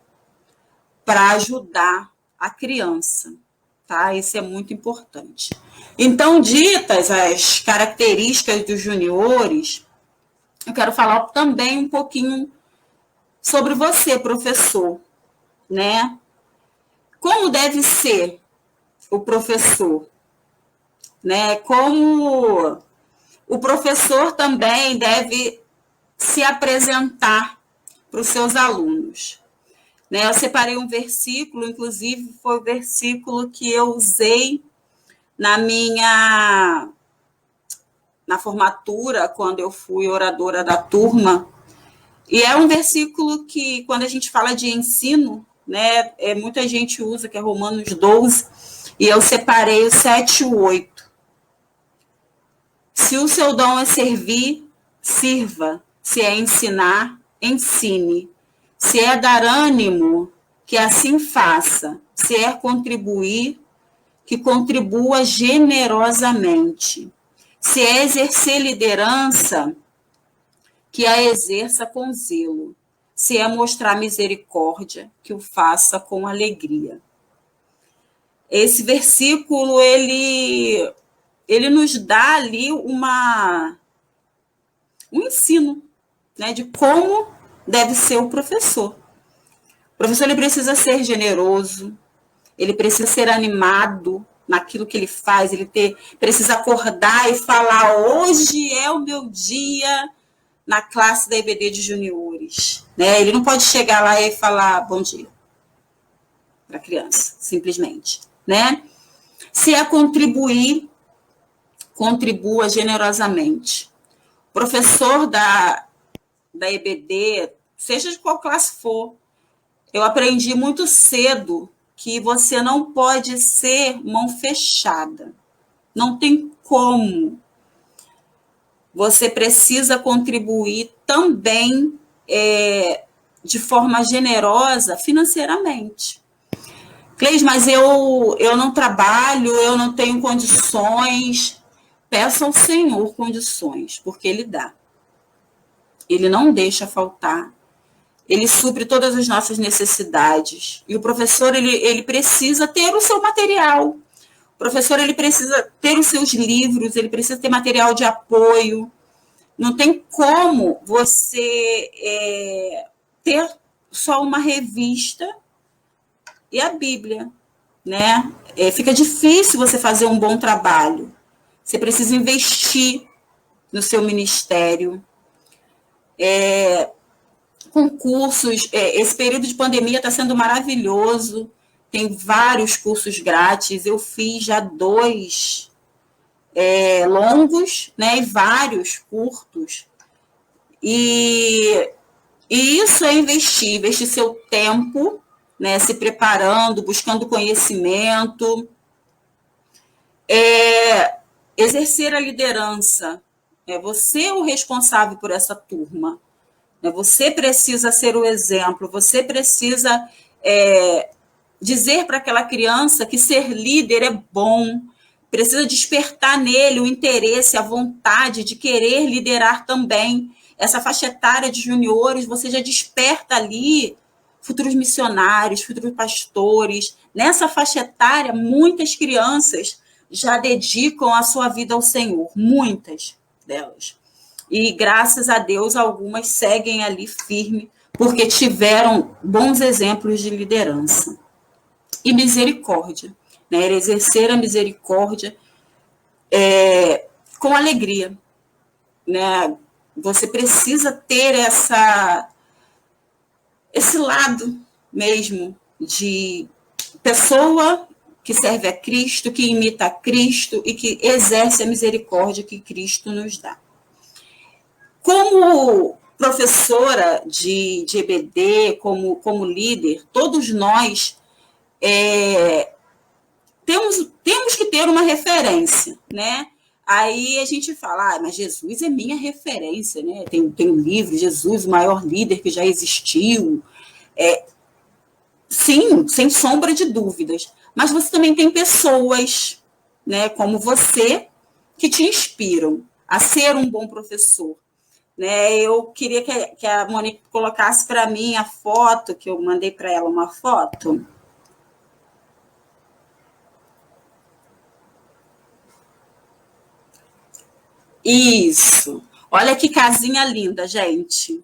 para ajudar a criança, tá? Isso é muito importante. Então, ditas as características dos juniores, eu quero falar também um pouquinho sobre você, professor, né? Como deve ser o professor, né? Como o professor também deve se apresentar para os seus alunos, né? Eu separei um versículo, inclusive foi o versículo que eu usei na formatura, quando eu fui oradora da turma, e é um versículo que, quando a gente fala de ensino, né, muita gente usa, que é Romanos 12, e eu separei o 7 e o 8. Se o seu dom é servir, sirva. Se é ensinar, ensine. Se é dar ânimo, que assim faça. Se é contribuir, que contribua generosamente. Se é exercer liderança, que a exerça com zelo. Se é mostrar misericórdia, que o faça com alegria. Esse versículo, ele nos dá ali um ensino, né, de como deve ser o professor. O professor, ele precisa ser generoso, ele precisa ser animado naquilo que ele faz, precisa acordar e falar: hoje é o meu dia na classe da EBD de juniores. Né? Ele não pode chegar lá e falar bom dia para a criança, simplesmente. Né? Se é contribuir, contribua generosamente. Professor da EBD, seja de qual classe for, eu aprendi muito cedo que você não pode ser mão fechada. Não tem como. Você precisa contribuir também de forma generosa financeiramente. Cleis, mas eu não trabalho, eu não tenho condições. Peça ao Senhor condições, porque Ele dá. Ele não deixa faltar. Ele supre todas as nossas necessidades. E o professor, ele precisa ter o seu material. O professor, ele precisa ter os seus livros, ele precisa ter material de apoio. Não tem como você ter só uma revista e a Bíblia, né? Fica difícil você fazer um bom trabalho. Você precisa investir no seu ministério. Com cursos, esse período de pandemia está sendo maravilhoso, tem vários cursos grátis, eu fiz já 2 longos, né, e vários curtos, e isso é investir seu tempo, né, se preparando, buscando conhecimento, exercer a liderança, você é o responsável por essa turma. Você precisa ser o exemplo, você precisa dizer para aquela criança que ser líder é bom, precisa despertar nele o interesse, a vontade de querer liderar também. Essa faixa etária de juniores, você já desperta ali futuros missionários, futuros pastores. Nessa faixa etária, muitas crianças já dedicam a sua vida ao Senhor, muitas delas. E, graças a Deus, algumas seguem ali firme, porque tiveram bons exemplos de liderança. E misericórdia, né? Exercer a misericórdia com alegria. Né? Você precisa ter esse lado mesmo de pessoa que serve a Cristo, que imita a Cristo e que exerce a misericórdia que Cristo nos dá. Como professora de EBD, como líder, todos nós temos que ter uma referência, né? Aí a gente fala, mas Jesus é minha referência, né? Tem um livro, Jesus, o maior líder que já existiu. Sim, sem sombra de dúvidas. Mas você também tem pessoas, né, como você, que te inspiram a ser um bom professor. Né, eu queria que a Monique colocasse para mim a foto, que eu mandei para ela uma foto. Isso. Olha que casinha linda, gente.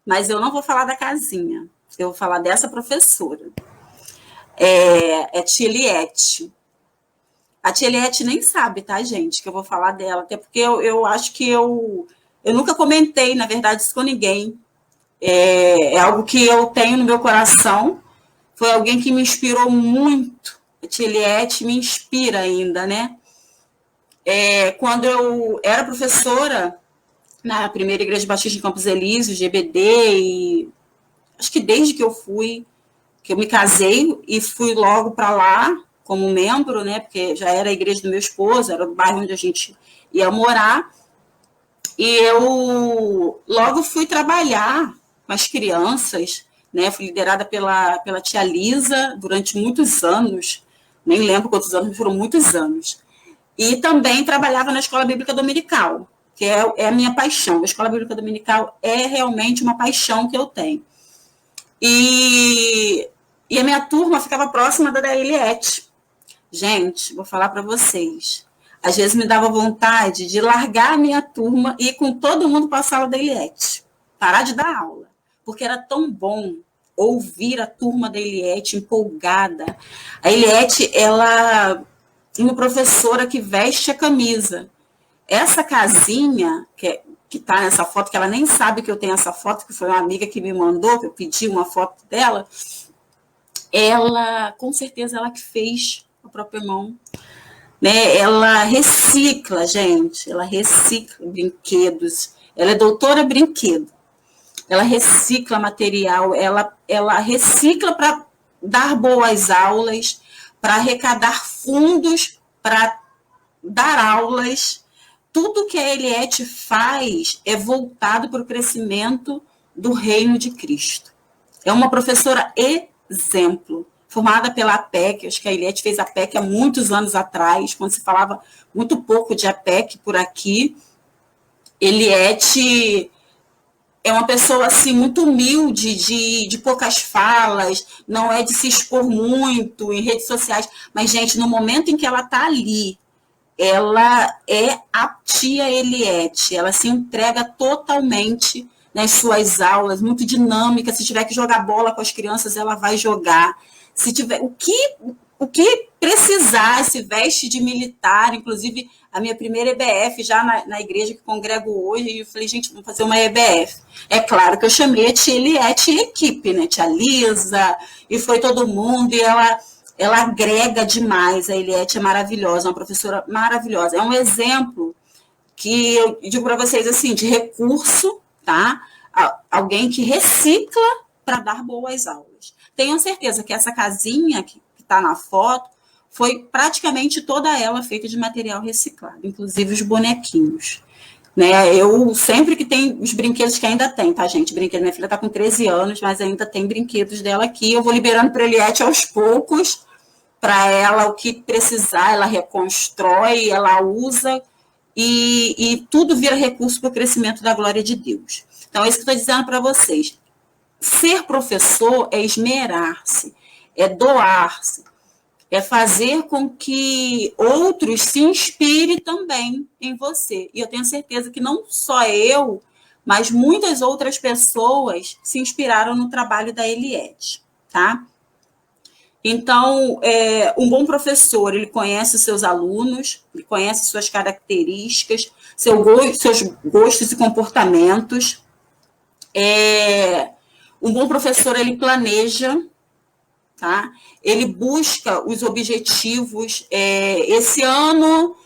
Mas eu não vou falar da casinha. Eu vou falar dessa professora. Tia Eliette. A tia Eliette nem sabe, tá, gente, que eu vou falar dela. Até porque eu acho que eu nunca comentei, na verdade, isso com ninguém. É algo que eu tenho no meu coração. Foi alguém que me inspirou muito. A tia Eliette me inspira ainda, né? Quando eu era professora na primeira Igreja Batista de Campos Elíseos, de EBD, e acho que desde que eu me casei e fui logo para lá, como membro, né, porque já era a igreja do meu esposo, era o bairro onde a gente ia morar, e eu logo fui trabalhar com as crianças, né, fui liderada pela tia Lisa durante muitos anos, nem lembro quantos anos, mas foram muitos anos, e também trabalhava na Escola Bíblica Dominical, que é a minha paixão. A Escola Bíblica Dominical é realmente uma paixão que eu tenho. E a minha turma ficava próxima da Eliette. Gente, vou falar para vocês. Às vezes me dava vontade de largar a minha turma e ir com todo mundo para a sala da Eliette. Parar de dar aula. Porque era tão bom ouvir a turma da Eliette empolgada. A Eliette, ela é uma professora que veste a camisa. Essa casinha, que está nessa foto, que ela nem sabe que eu tenho essa foto, que foi uma amiga que me mandou, que eu pedi uma foto dela, ela, com certeza, ela que fez a própria mão. Né? Ela recicla, gente, ela recicla brinquedos, ela é doutora brinquedo, ela recicla material, ela recicla para dar boas aulas, para arrecadar fundos, para dar aulas. Tudo que a Eliette faz é voltado para o crescimento do reino de Cristo. É uma professora exemplo, formada pela APEC, acho que a Eliette fez a APEC há muitos anos atrás, quando se falava muito pouco de APEC por aqui. Eliette é uma pessoa assim, muito humilde, de poucas falas, não é de se expor muito em redes sociais, mas, gente, no momento em que ela está ali, ela é a tia Eliette, ela se entrega totalmente nas suas aulas, muito dinâmica. Se tiver que jogar bola com as crianças, ela vai jogar. Se tiver o que precisar, se veste de militar. Inclusive, a minha primeira EBF, já na igreja que congrego hoje, eu falei, gente, vamos fazer uma EBF. É claro que eu chamei a tia Eliette e a equipe, né? Tia Lisa, e foi todo mundo, e ela agrega demais. A Eliette é maravilhosa, uma professora maravilhosa. É um exemplo que eu digo para vocês assim, de recurso, tá? Alguém que recicla para dar boas aulas. Tenho certeza que essa casinha que está na foto foi praticamente toda ela feita de material reciclado, inclusive os bonequinhos. Né? Eu sempre que tem os brinquedos que ainda tem, tá, gente? Brinquedo, minha filha está com 13 anos, mas ainda tem brinquedos dela aqui. Eu vou liberando para a Eliette aos poucos, para ela o que precisar, ela reconstrói, ela usa, e tudo vira recurso para o crescimento da glória de Deus. Então, é isso que eu estou dizendo para vocês. Ser professor é esmerar-se, é doar-se, é fazer com que outros se inspirem também em você. E eu tenho certeza que não só eu, mas muitas outras pessoas se inspiraram no trabalho da Eliette, tá? Então, um bom professor, ele conhece os seus alunos, ele conhece suas características, seus gostos e comportamentos. Um bom professor, ele planeja, tá? Ele busca os objetivos. Esse ano,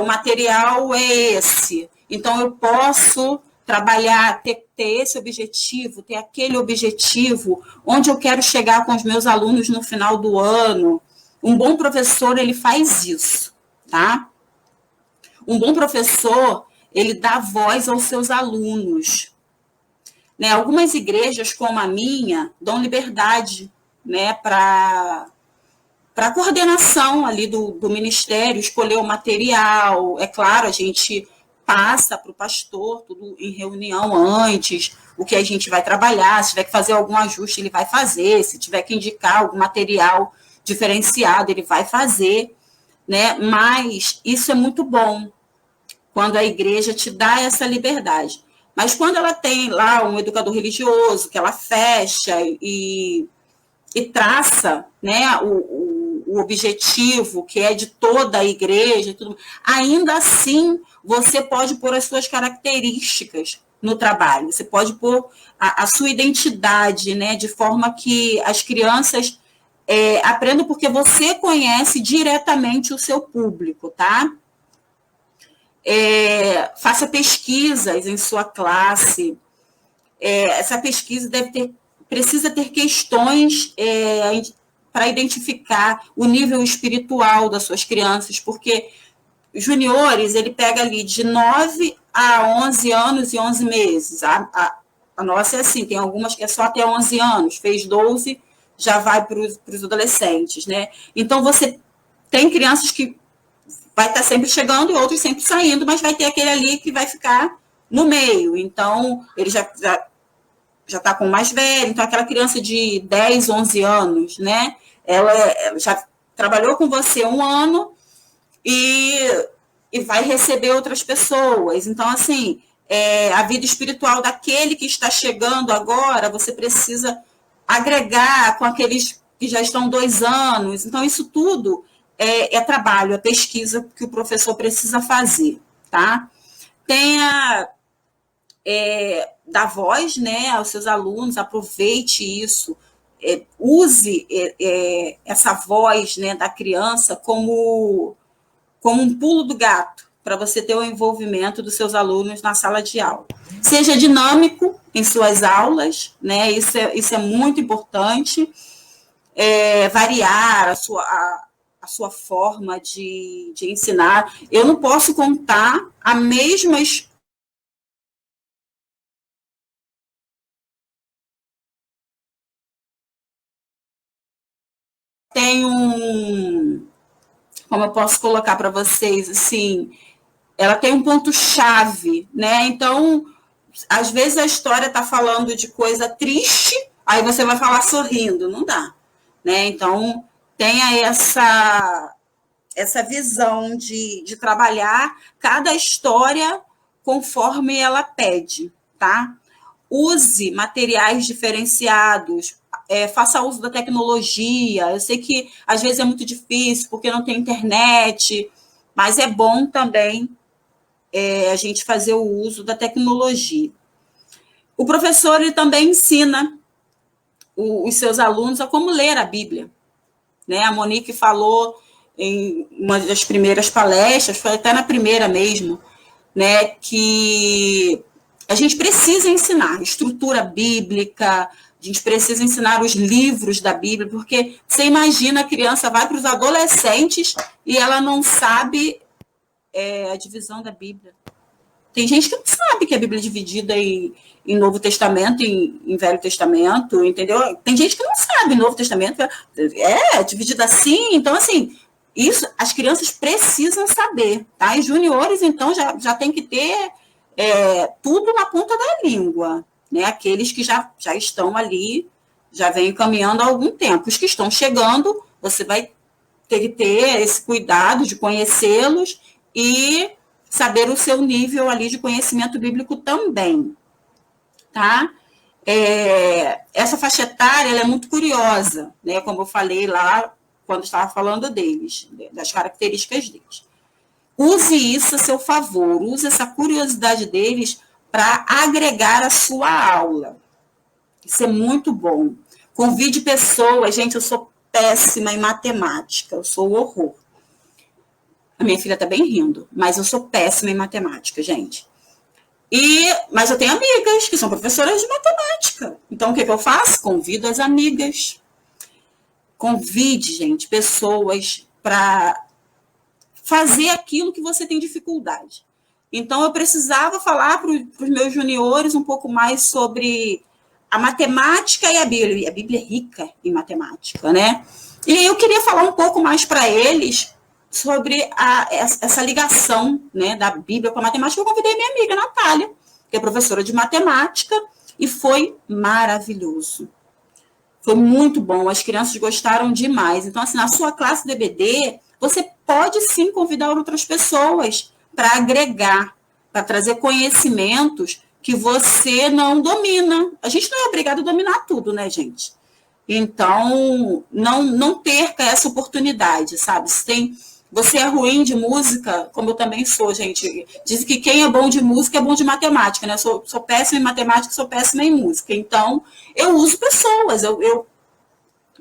o material é esse. Então, eu posso trabalhar, ter esse objetivo, ter aquele objetivo, onde eu quero chegar com os meus alunos no final do ano. Um bom professor, ele faz isso, tá? Um bom professor, ele dá voz aos seus alunos. Né? Algumas igrejas, como a minha, dão liberdade, né, para a coordenação ali do ministério, escolher o material. É claro, a gente passa para o pastor, tudo em reunião antes, o que a gente vai trabalhar, se tiver que fazer algum ajuste, ele vai fazer, se tiver que indicar algum material diferenciado, ele vai fazer, né? Mas isso é muito bom, quando a igreja te dá essa liberdade. Mas quando ela tem lá um educador religioso, que ela fecha e traça, né, o objetivo, que é de toda a igreja, tudo, ainda assim, você pode pôr as suas características no trabalho, você pode pôr a sua identidade, né, de forma que as crianças aprendam, porque você conhece diretamente o seu público, tá? Faça pesquisas em sua classe. Essa pesquisa precisa ter questões para identificar o nível espiritual das suas crianças, porque juniores, ele pega ali de 9 a 11 anos e 11 meses. A nossa é assim, tem algumas que é só até 11 anos, fez 12, já vai para os adolescentes, né? Então, você tem crianças que vai estar sempre chegando e outros sempre saindo, mas vai ter aquele ali que vai ficar no meio. Então, ele já está com o mais velho, então aquela criança de 10, 11 anos, né? Ela já trabalhou com você um ano e vai receber outras pessoas. Então, assim, a vida espiritual daquele que está chegando agora, você precisa agregar com aqueles que já estão 2 anos. Então, isso tudo é trabalho, é pesquisa que o professor precisa fazer, tá? Tenha... dar voz, né, aos seus alunos, aproveite isso, use essa voz, né, da criança como um pulo do gato, para você ter o envolvimento dos seus alunos na sala de aula. Seja dinâmico em suas aulas, né, isso é muito importante, variar a sua forma de ensinar. Eu não posso contar a mesma tem como eu posso colocar para vocês, assim, ela tem um ponto-chave, né? Então, às vezes a história está falando de coisa triste, aí você vai falar sorrindo, não dá, né? Então, tenha essa visão de trabalhar cada história conforme ela pede, tá? Use materiais diferenciados, faça uso da tecnologia. Eu sei que às vezes é muito difícil porque não tem internet, mas é bom também a gente fazer o uso da tecnologia. O professor ele também ensina os seus alunos a como ler a Bíblia, né? A Monique falou em uma das primeiras palestras, foi até na primeira mesmo, né, que a gente precisa ensinar estrutura bíblica, a gente precisa ensinar os livros da Bíblia, porque você imagina, a criança vai para os adolescentes e ela não sabe a divisão da Bíblia. Tem gente que não sabe que a Bíblia é dividida em Novo Testamento, em Velho Testamento, entendeu? Tem gente que não sabe, Novo Testamento é dividida assim. Então, assim, isso as crianças precisam saber, tá? E juniores, então, já tem que ter tudo na ponta da língua, né? Aqueles que já estão ali, já vêm caminhando há algum tempo. Os que estão chegando, você vai ter que ter esse cuidado de conhecê-los e saber o seu nível ali de conhecimento bíblico também, tá? Essa faixa etária ela é muito curiosa, né? Como eu falei lá quando estava falando deles, das características deles. Use isso a seu favor, use essa curiosidade deles para agregar a sua aula. Isso é muito bom. Convide pessoas, gente, eu sou péssima em matemática, eu sou o horror. A minha filha está bem rindo, mas eu sou péssima em matemática, gente. Mas eu tenho amigas que são professoras de matemática. Então, o que eu faço? Convido as amigas. Convide, gente, pessoas para fazer aquilo que você tem dificuldade. Então, eu precisava falar para os meus juniores um pouco mais sobre a matemática e a Bíblia. E a Bíblia é rica em matemática, né? E eu queria falar um pouco mais para eles sobre essa ligação, né, da Bíblia com a matemática. Eu convidei minha amiga Natália, que é professora de matemática, e foi maravilhoso. Foi muito bom, as crianças gostaram demais. Então, assim, na sua classe de EBD, você pode sim convidar outras pessoas para agregar, para trazer conhecimentos que você não domina. A gente não é obrigado a dominar tudo, né, gente? Então, não perca essa oportunidade, sabe? Você é ruim de música, como eu também sou, gente. Dizem que quem é bom de música é bom de matemática, né? Eu sou péssima em matemática, sou péssima em música. Então, eu uso pessoas, eu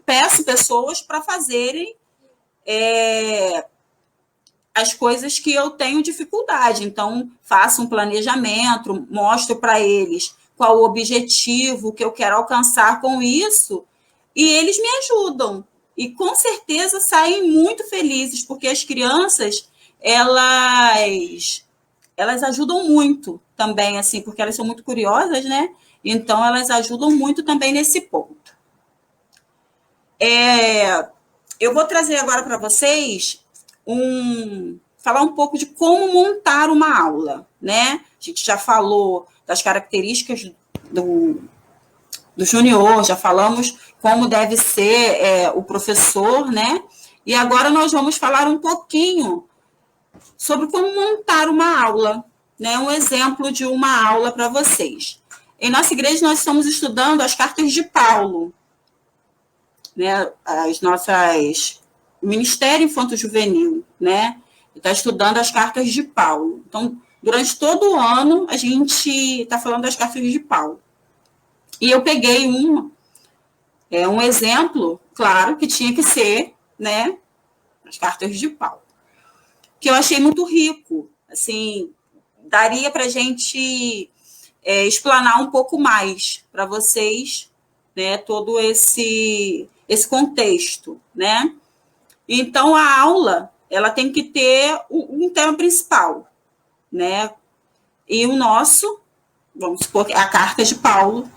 peço pessoas para fazerem as coisas que eu tenho dificuldade. Então, faço um planejamento, mostro para eles qual o objetivo que eu quero alcançar com isso, e eles me ajudam. e com certeza saem muito felizes, porque as crianças, elas ajudam muito também, assim, porque elas são muito curiosas, né? Então, elas ajudam muito também nesse ponto. Eu vou trazer agora para vocês falar um pouco de como montar uma aula, né? A gente já falou das características do junior, já falamos como deve ser o professor, né? E agora nós vamos falar um pouquinho sobre como montar uma aula, né? Um exemplo de uma aula para vocês. Em nossa igreja, nós estamos estudando as cartas de Paulo, né? O Ministério Infanto-Juvenil, né? Está estudando as cartas de Paulo. Então, durante todo o ano, a gente está falando das cartas de Paulo. E eu peguei um exemplo, claro, que tinha que ser, né, as cartas de Paulo, que eu achei muito rico, assim, daria para a gente explanar um pouco mais para vocês, né, todo esse contexto, né? Então, a aula, ela tem que ter um tema principal, né? E o nosso, vamos supor que a carta de Paulo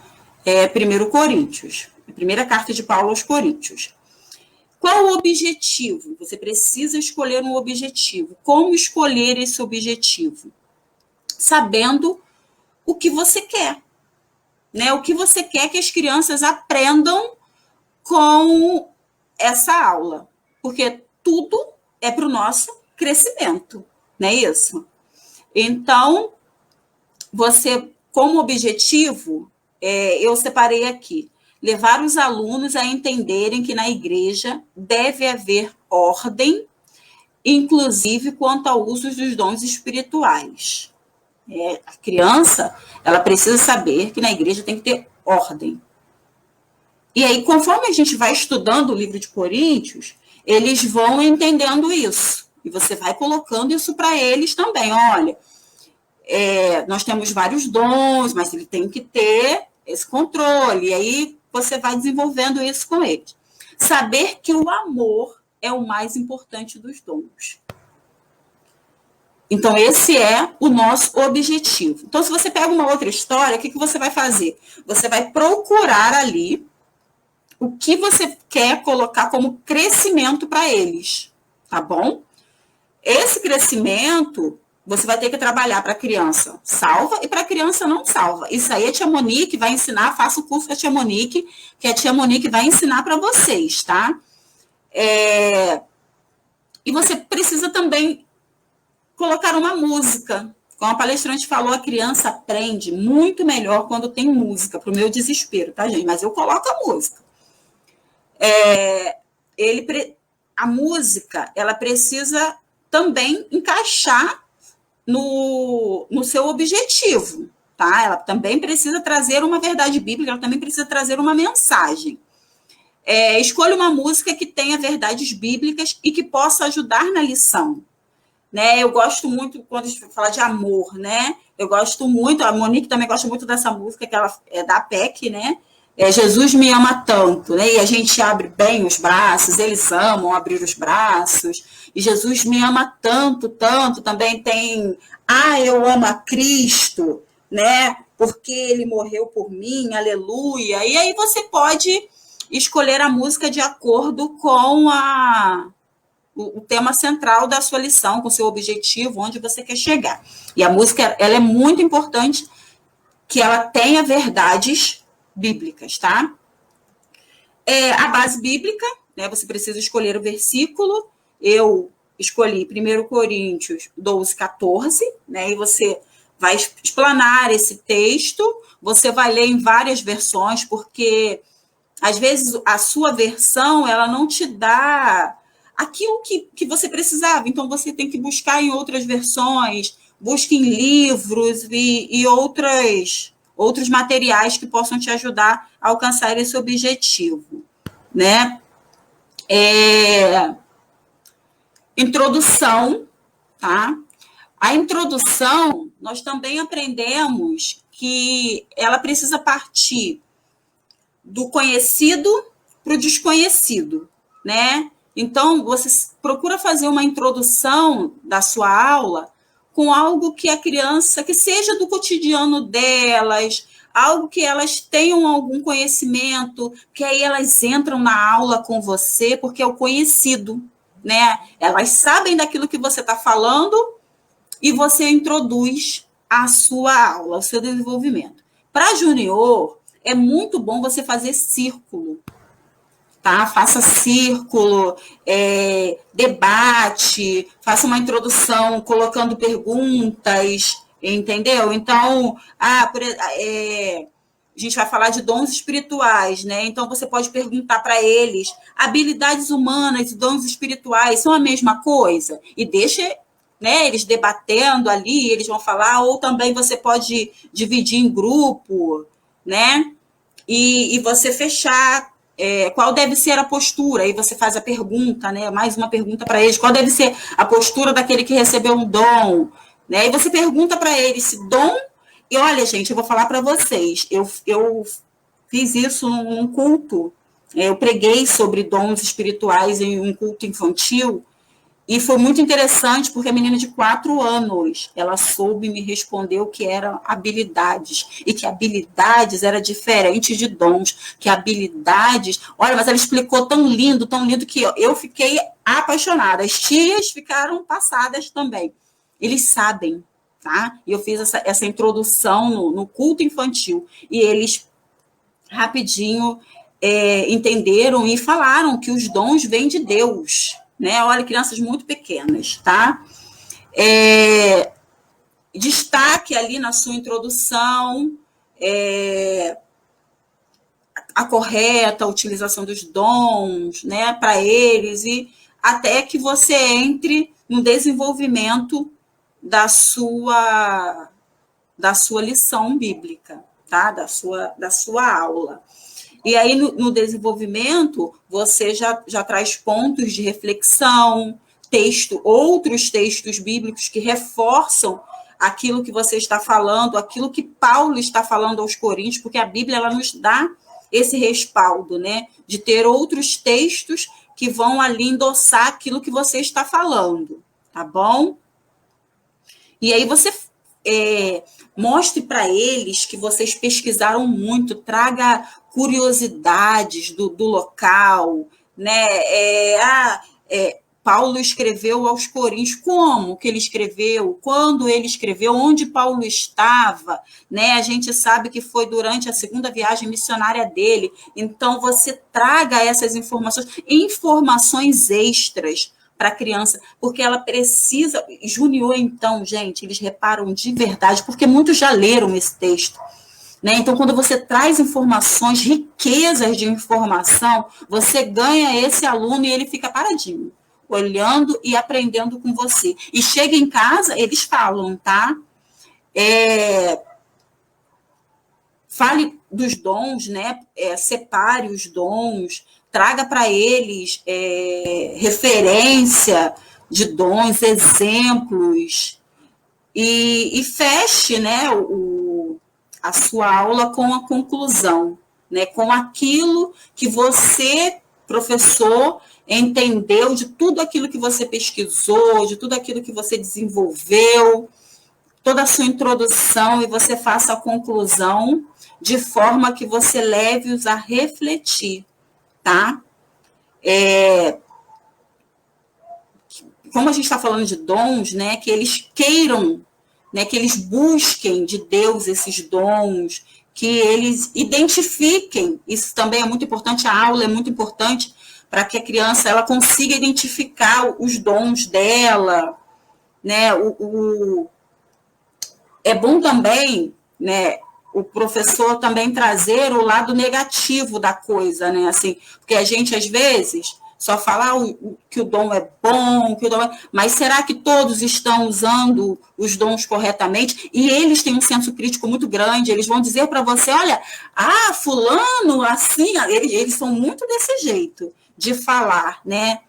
é 1 Coríntios, a primeira carta de Paulo aos Coríntios. Qual o objetivo? Você precisa escolher um objetivo. Como escolher esse objetivo? Sabendo o que você quer, né? O que você quer que as crianças aprendam com essa aula, porque tudo é para o nosso crescimento, não é isso? Então, você, como objetivo, eu separei aqui, levar os alunos a entenderem que na igreja deve haver ordem, inclusive quanto ao uso dos dons espirituais. A criança, ela precisa saber que na igreja tem que ter ordem. E aí, conforme a gente vai estudando o livro de Coríntios, eles vão entendendo isso. E você vai colocando isso para eles também. Olha, nós temos vários dons, mas ele tem que ter esse controle. E aí você vai desenvolvendo isso com eles. Saber que o amor é o mais importante dos dons. Então, esse é o nosso objetivo. Então, se você pega uma outra história, o que você vai fazer? Você vai procurar ali o que você quer colocar como crescimento para eles, tá bom? Esse crescimento, você vai ter que trabalhar para a criança salva e para a criança não salva. Isso aí a tia Monique vai ensinar, faça o curso com a tia Monique, que a tia Monique vai ensinar para vocês, tá? E você precisa também colocar uma música. Como a palestrante falou, a criança aprende muito melhor quando tem música, para o meu desespero, tá, gente? Mas eu coloco a música. A música, ela precisa também encaixar no seu objetivo, tá? Ela também precisa trazer uma verdade bíblica, ela também precisa trazer uma mensagem. Escolha uma música que tenha verdades bíblicas e que possa ajudar na lição, né? Eu gosto muito, quando a gente fala de amor, né? Eu gosto muito, a Monique também gosta muito dessa música, que ela é da PEC, né? Jesus me ama tanto, né? E a gente abre bem os braços, eles amam abrir os braços, e Jesus me ama tanto, tanto. Também tem, eu amo a Cristo, né? Porque ele morreu por mim, aleluia. E aí você pode escolher a música de acordo com o tema central da sua lição, com o seu objetivo, onde você quer chegar. E a música, ela é muito importante que ela tenha verdades bíblicas, tá? A base bíblica, né? Você precisa escolher o versículo. Eu escolhi 1 Coríntios 12, 14, né? E você vai explanar esse texto. Você vai ler em várias versões, porque às vezes a sua versão, ela não te dá aquilo que você precisava. Então você tem que buscar em outras versões, busque em livros e outros materiais que possam te ajudar a alcançar esse objetivo, né? Introdução, tá? A introdução, nós também aprendemos que ela precisa partir do conhecido para o desconhecido, né? Então, você procura fazer uma introdução da sua aula com algo que a criança, que seja do cotidiano delas, algo que elas tenham algum conhecimento, que aí elas entram na aula com você, porque é o conhecido, né? Elas sabem daquilo que você está falando e você introduz a sua aula, o seu desenvolvimento. Para junior, é muito bom você fazer círculo, tá? Faça círculo, debate, faça uma introdução colocando perguntas, entendeu? Então, a gente vai falar de dons espirituais, né? Então, você pode perguntar para eles, habilidades humanas e dons espirituais são a mesma coisa? E deixa, né, eles debatendo ali, eles vão falar, ou também você pode dividir em grupo, né? E você fechar qual deve ser a postura, aí você faz a pergunta, né? Mais uma pergunta para eles, qual deve ser a postura daquele que recebeu um dom, né? E você pergunta para eles se dom, e olha, gente, eu vou falar para vocês, eu fiz isso num culto, eu preguei sobre dons espirituais em um culto infantil, e foi muito interessante, porque a menina de 4 anos, ela soube me responder o que eram habilidades, e que habilidades era diferente de dons, que habilidades... Olha, mas ela explicou tão lindo, que eu fiquei apaixonada. As tias ficaram passadas também. Eles sabem, tá? E eu fiz essa introdução no culto infantil, e eles rapidinho entenderam e falaram que os dons vêm de Deus, né? Olha, crianças muito pequenas, tá? Destaque ali na sua introdução a correta utilização dos dons, né, para eles, e até que você entre no desenvolvimento da sua lição bíblica, tá? Da sua aula. E aí, no desenvolvimento, você já traz pontos de reflexão, outros textos bíblicos que reforçam aquilo que você está falando, aquilo que Paulo está falando aos Coríntios, porque a Bíblia ela nos dá esse respaldo, né? De ter outros textos que vão ali endossar aquilo que você está falando, tá bom? E aí você mostre para eles que vocês pesquisaram muito, traga curiosidades do local, né? Paulo escreveu aos Coríntios, como que ele escreveu, quando ele escreveu, onde Paulo estava, né? A gente sabe que foi durante a segunda viagem missionária dele, então você traga essas informações extras para a criança, porque ela precisa... Junior, então, gente, eles reparam de verdade, porque muitos já leram esse texto, né? Então, quando você traz informações, riquezas de informação, você ganha esse aluno e ele fica paradinho, olhando e aprendendo com você. E chega em casa, eles falam, tá? Fale dos dons, né? Separe os dons, traga para eles referência de dons, exemplos, e feche, né, a sua aula com a conclusão, né, com aquilo que você, professor, entendeu de tudo aquilo que você pesquisou, de tudo aquilo que você desenvolveu, toda a sua introdução, e você faça a conclusão de forma que você leve-os a refletir, tá? Como a gente está falando de dons, né, que eles queiram, né, que eles busquem de Deus esses dons, que eles identifiquem, isso também é muito importante, a aula é muito importante para que a criança ela consiga identificar os dons dela, né, é bom também, né, o professor também trazer o lado negativo da coisa, né, assim, porque a gente, às vezes, só fala que o dom é bom, mas será que todos estão usando os dons corretamente? E eles têm um senso crítico muito grande, eles vão dizer para você, olha, fulano, assim, eles são muito desse jeito de falar, né,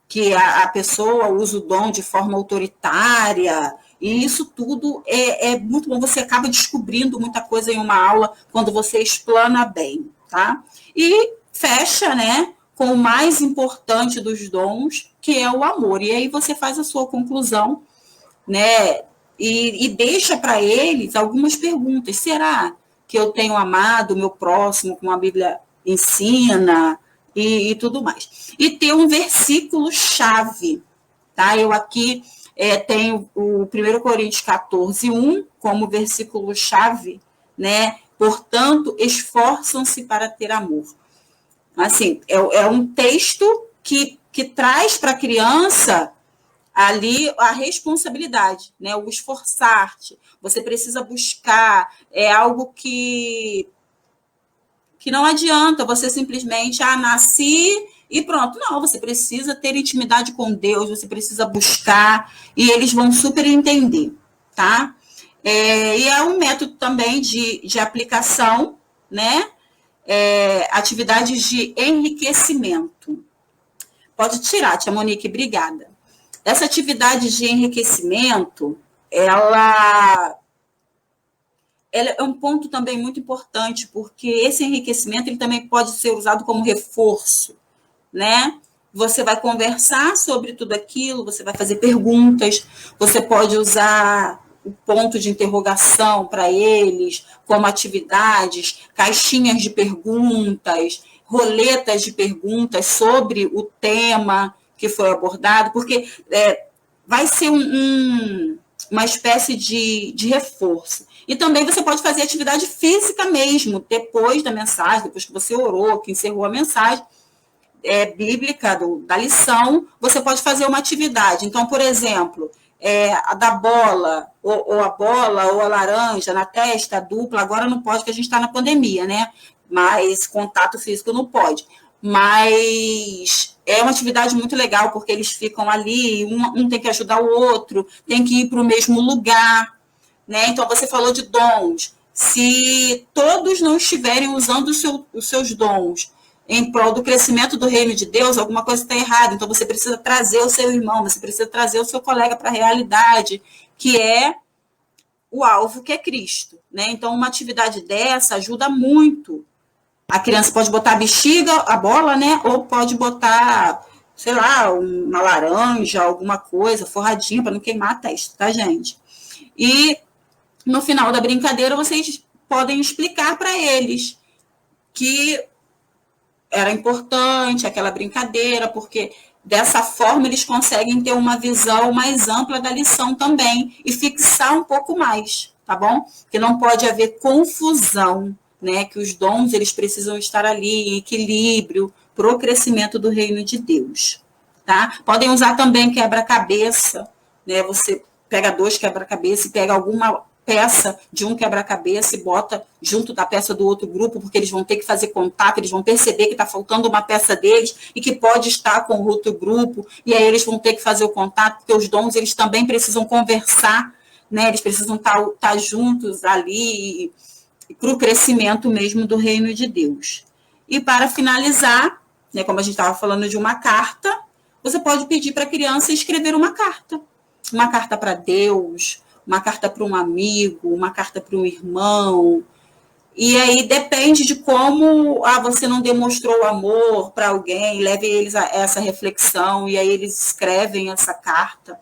que a pessoa usa o dom de forma autoritária, e isso tudo é muito bom, você acaba descobrindo muita coisa em uma aula quando você explana bem, tá? E fecha, né, com o mais importante dos dons, que é o amor. E aí você faz a sua conclusão, né? E deixa para eles algumas perguntas. Será que eu tenho amado o meu próximo, como a Bíblia ensina, e tudo mais? E ter um versículo-chave, tá? Eu aqui tenho o 1 Coríntios 14:1 como versículo-chave, né? Portanto, esforçam-se para ter amor. Assim, é um texto que traz para a criança ali a responsabilidade, né? O esforçar-te. Você precisa buscar, é algo que não adianta você simplesmente, nasci e pronto. Não, você precisa ter intimidade com Deus, você precisa buscar, e eles vão super entender, tá? E é um método também de aplicação, né? Atividades de enriquecimento. Pode tirar, tia Monique, obrigada. Essa atividade de enriquecimento, ela é um ponto também muito importante, porque esse enriquecimento ele também pode ser usado como reforço, né? Você vai conversar sobre tudo aquilo, você vai fazer perguntas, você pode usar o ponto de interrogação para eles, como atividades, caixinhas de perguntas, roletas de perguntas sobre o tema que foi abordado, porque vai ser uma espécie de reforço. E também você pode fazer atividade física mesmo, depois da mensagem, depois que você orou, que encerrou a mensagem bíblica da lição, você pode fazer uma atividade. Então, por exemplo, a da bola, ou a bola, ou a laranja na testa, a dupla, agora não pode, porque a gente está na pandemia, né? Mas contato físico não pode. Mas é uma atividade muito legal, porque eles ficam ali, um tem que ajudar o outro, tem que ir para o mesmo lugar, né? Então, você falou de dons. Se todos não estiverem usando os seus dons em prol do crescimento do reino de Deus, alguma coisa está errada. Então, você precisa trazer o seu irmão, você precisa trazer o seu colega para a realidade, que é o alvo, que é Cristo, né? Então, uma atividade dessa ajuda muito. A criança pode botar a bexiga, a bola, né? Ou pode botar, sei lá, uma laranja, alguma coisa, forradinha, para não queimar a testa, tá, gente? E no final da brincadeira, vocês podem explicar para eles que era importante aquela brincadeira, porque dessa forma eles conseguem ter uma visão mais ampla da lição também e fixar um pouco mais, tá bom? Que não pode haver confusão, né? Que os dons eles precisam estar ali em equilíbrio para o crescimento do reino de Deus, tá? Podem usar também quebra-cabeça, né? Você pega 2 quebra-cabeça e pega alguma peça de um quebra-cabeça e bota junto da peça do outro grupo, porque eles vão ter que fazer contato, eles vão perceber que está faltando uma peça deles e que pode estar com o outro grupo, e aí eles vão ter que fazer o contato, porque os dons eles também precisam conversar, né? Eles precisam estar juntos ali para o crescimento mesmo do reino de Deus. E para finalizar, né, como a gente estava falando de uma carta, você pode pedir para a criança escrever uma carta para Deus, uma carta para um amigo, uma carta para um irmão. E aí depende de como você não demonstrou amor para alguém, leve eles a essa reflexão, e aí eles escrevem essa carta.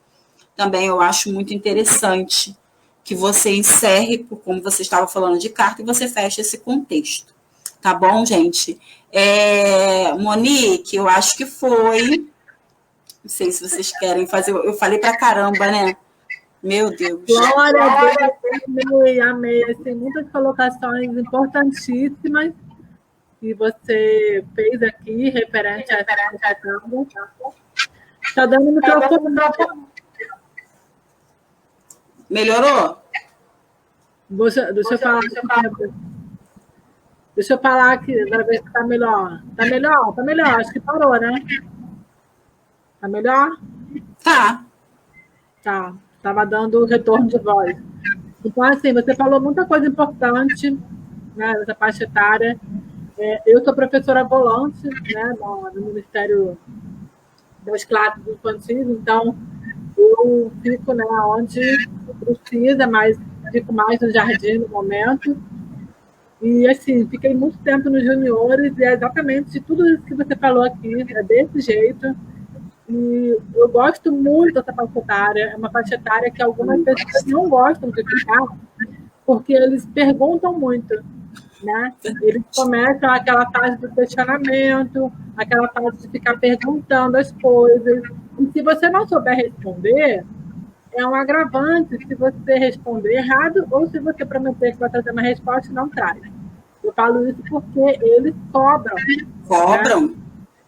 Também eu acho muito interessante que você encerre, como você estava falando de carta, e você feche esse contexto. Tá bom, gente? Monique, eu acho que foi. Não sei se vocês querem fazer. Eu falei para caramba, né? Meu Deus. Glória a Deus, amei. Tem muitas colocações importantíssimas que você fez aqui, referente a essa questão. Está dando microfone. Melhorou? Deixa eu falar. Deixa eu falar aqui, para ver se está melhor. Está melhor? Está melhor. Acho que parou, né? Está melhor? Tá. Tá. Estava dando retorno de voz. Então, assim, você falou muita coisa importante, né, nessa faixa etária. Eu sou professora volante, né, no Ministério das Classes Infantis, então eu fico, né, onde precisa, mas fico mais no jardim no momento. E, assim, fiquei muito tempo nos juniores, e é exatamente tudo isso que você falou aqui, é desse jeito. E eu gosto muito dessa faixa etária, é uma faixa etária que algumas pessoas não gostam de ficar, porque eles perguntam muito, né? Eles começam aquela fase do questionamento, aquela fase de ficar perguntando as coisas. E se você não souber responder, é um agravante se você responder errado ou se você prometer que vai trazer uma resposta e não traz. Eu falo isso porque eles cobram. Cobram? Né?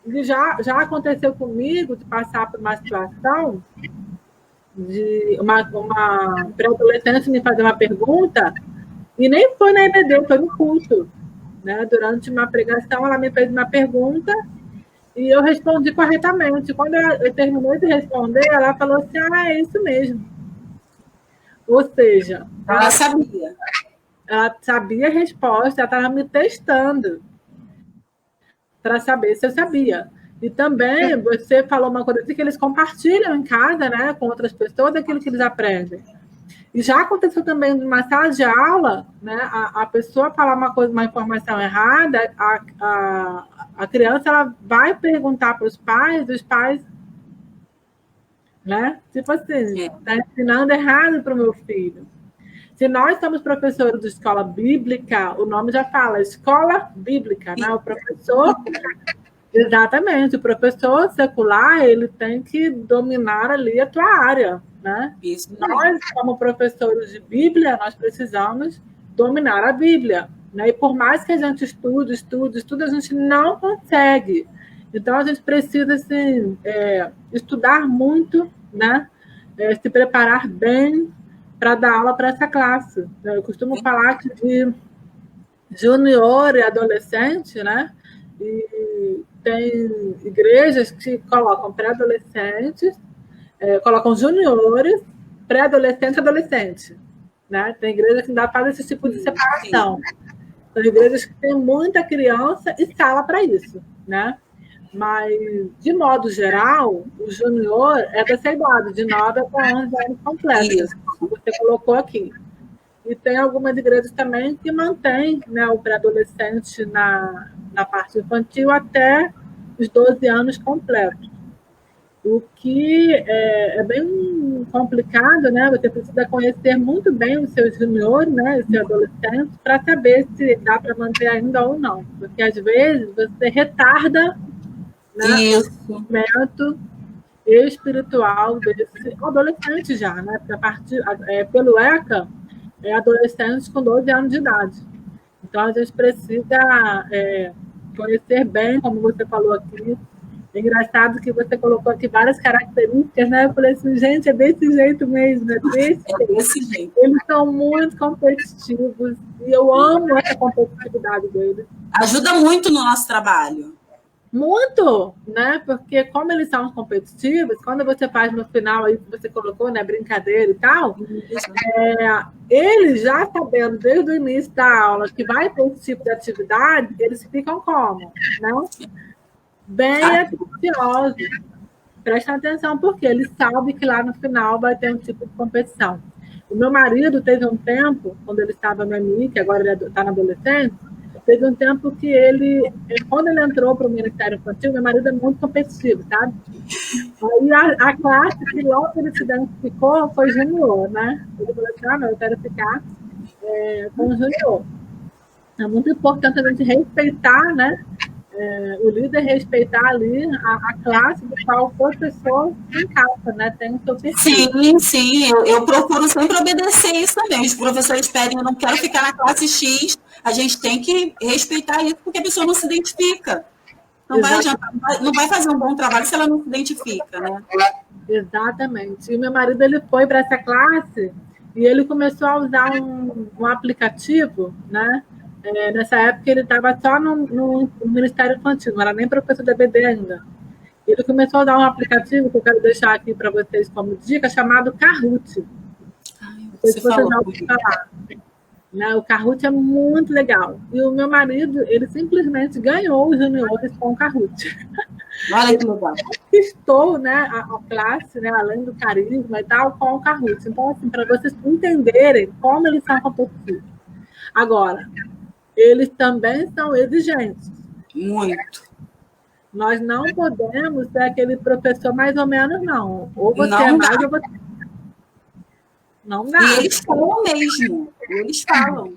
E já aconteceu comigo de passar por uma situação de uma pré-adolescente me fazer uma pergunta e nem foi na EBD, foi no culto. Né? Durante uma pregação, ela me fez uma pergunta e eu respondi corretamente. Quando eu terminei de responder, ela falou assim, é isso mesmo. Ou seja, ela sabia. Ela sabia a resposta, ela estava me testando para saber se eu sabia. E também você falou uma coisa assim, que eles compartilham em casa, né, com outras pessoas, aquilo que eles aprendem. E já aconteceu também numa sala de aula, né, a pessoa falar uma coisa, uma informação errada, a criança ela vai perguntar para os pais, né, tipo assim, está ensinando errado para o meu filho. Se nós somos professores de escola bíblica, o nome já fala, escola bíblica, né? O professor, exatamente, o professor secular, ele tem que dominar ali a tua área, né? Isso. Nós, como professores de Bíblia, nós precisamos dominar a Bíblia, né? E por mais que a gente estude, a gente não consegue. Então, a gente precisa, assim, estudar muito, né? Se preparar bem, para dar aula para essa classe. Eu costumo falar que de junior e adolescente, né? E tem igrejas que colocam pré-adolescentes, colocam juniores, pré-adolescente e adolescente. Né? Tem igrejas que ainda fazem esse tipo de separação. São igrejas que têm muita criança e sala para isso. Né? Mas, de modo geral, o junior é dessa idade, de 9 até 11 anos completos, como você colocou aqui. E tem algumas igrejas também que mantêm, né, o pré-adolescente na parte infantil até os 12 anos completos. O que é bem complicado, né? Você precisa conhecer muito bem os seus juniores, né, os seus adolescentes, para saber se dá para manter ainda ou não. Porque, às vezes, você retarda, né, o momento espiritual desse adolescente já, né? Porque a partir, pelo ECA, é adolescente com 12 anos de idade. Então, a gente precisa conhecer bem, como você falou aqui. É engraçado que você colocou aqui várias características, né? Eu falei assim, gente, é desse jeito mesmo, é desse jeito. Eles são muito competitivos e eu amo essa competitividade deles. Ajuda muito no nosso trabalho. Muito, né? Porque como eles são competitivos, quando você faz no final aí que você colocou, né, brincadeira e tal, eles já sabendo desde o início da aula que vai ter esse tipo de atividade, eles ficam como, né? Bem atenciosos. Prestem atenção, porque eles sabem que lá no final vai ter um tipo de competição. O meu marido teve um tempo, quando ele estava no MI, que agora ele está na adolescência, teve um tempo que quando ele entrou para o Ministério Infantil, meu marido é muito competitivo, sabe? Aí a classe que logo ele se identificou foi junior, né? Ele falou assim, não, eu quero ficar com o junior. É muito importante a gente respeitar, né? O líder respeitar ali a classe do qual o professor se encaixa, né? Tem o seu perfil. Sim. Eu procuro sempre obedecer isso também. Os professores pedem, eu não quero ficar na classe X. A gente tem que respeitar isso, porque a pessoa não se identifica. Não vai fazer um bom trabalho se ela não se identifica, né? Exatamente. E meu marido, ele foi para essa classe e ele começou a usar um aplicativo, né? Nessa época, ele estava só no Ministério Infantil, não era nem professor da EBD ainda. Ele começou a usar um aplicativo que eu quero deixar aqui para vocês como dica, chamado Kahoot. Não sei se vocês já ouviram falar. Né? O Kahoot é muito legal. E o meu marido, ele simplesmente ganhou os juniores com o Kahoot. Olha que legal. Conquistou, né, a classe, né, além do carisma e tal, com o Kahoot. Então, assim, para vocês entenderem como eles são competitivos. Agora, eles também são exigentes. Muito. Nós não podemos ser aquele professor mais ou menos, não. Ou você Não é mais, dá. ou você... Não dá. E eles falam mesmo. Eles falam.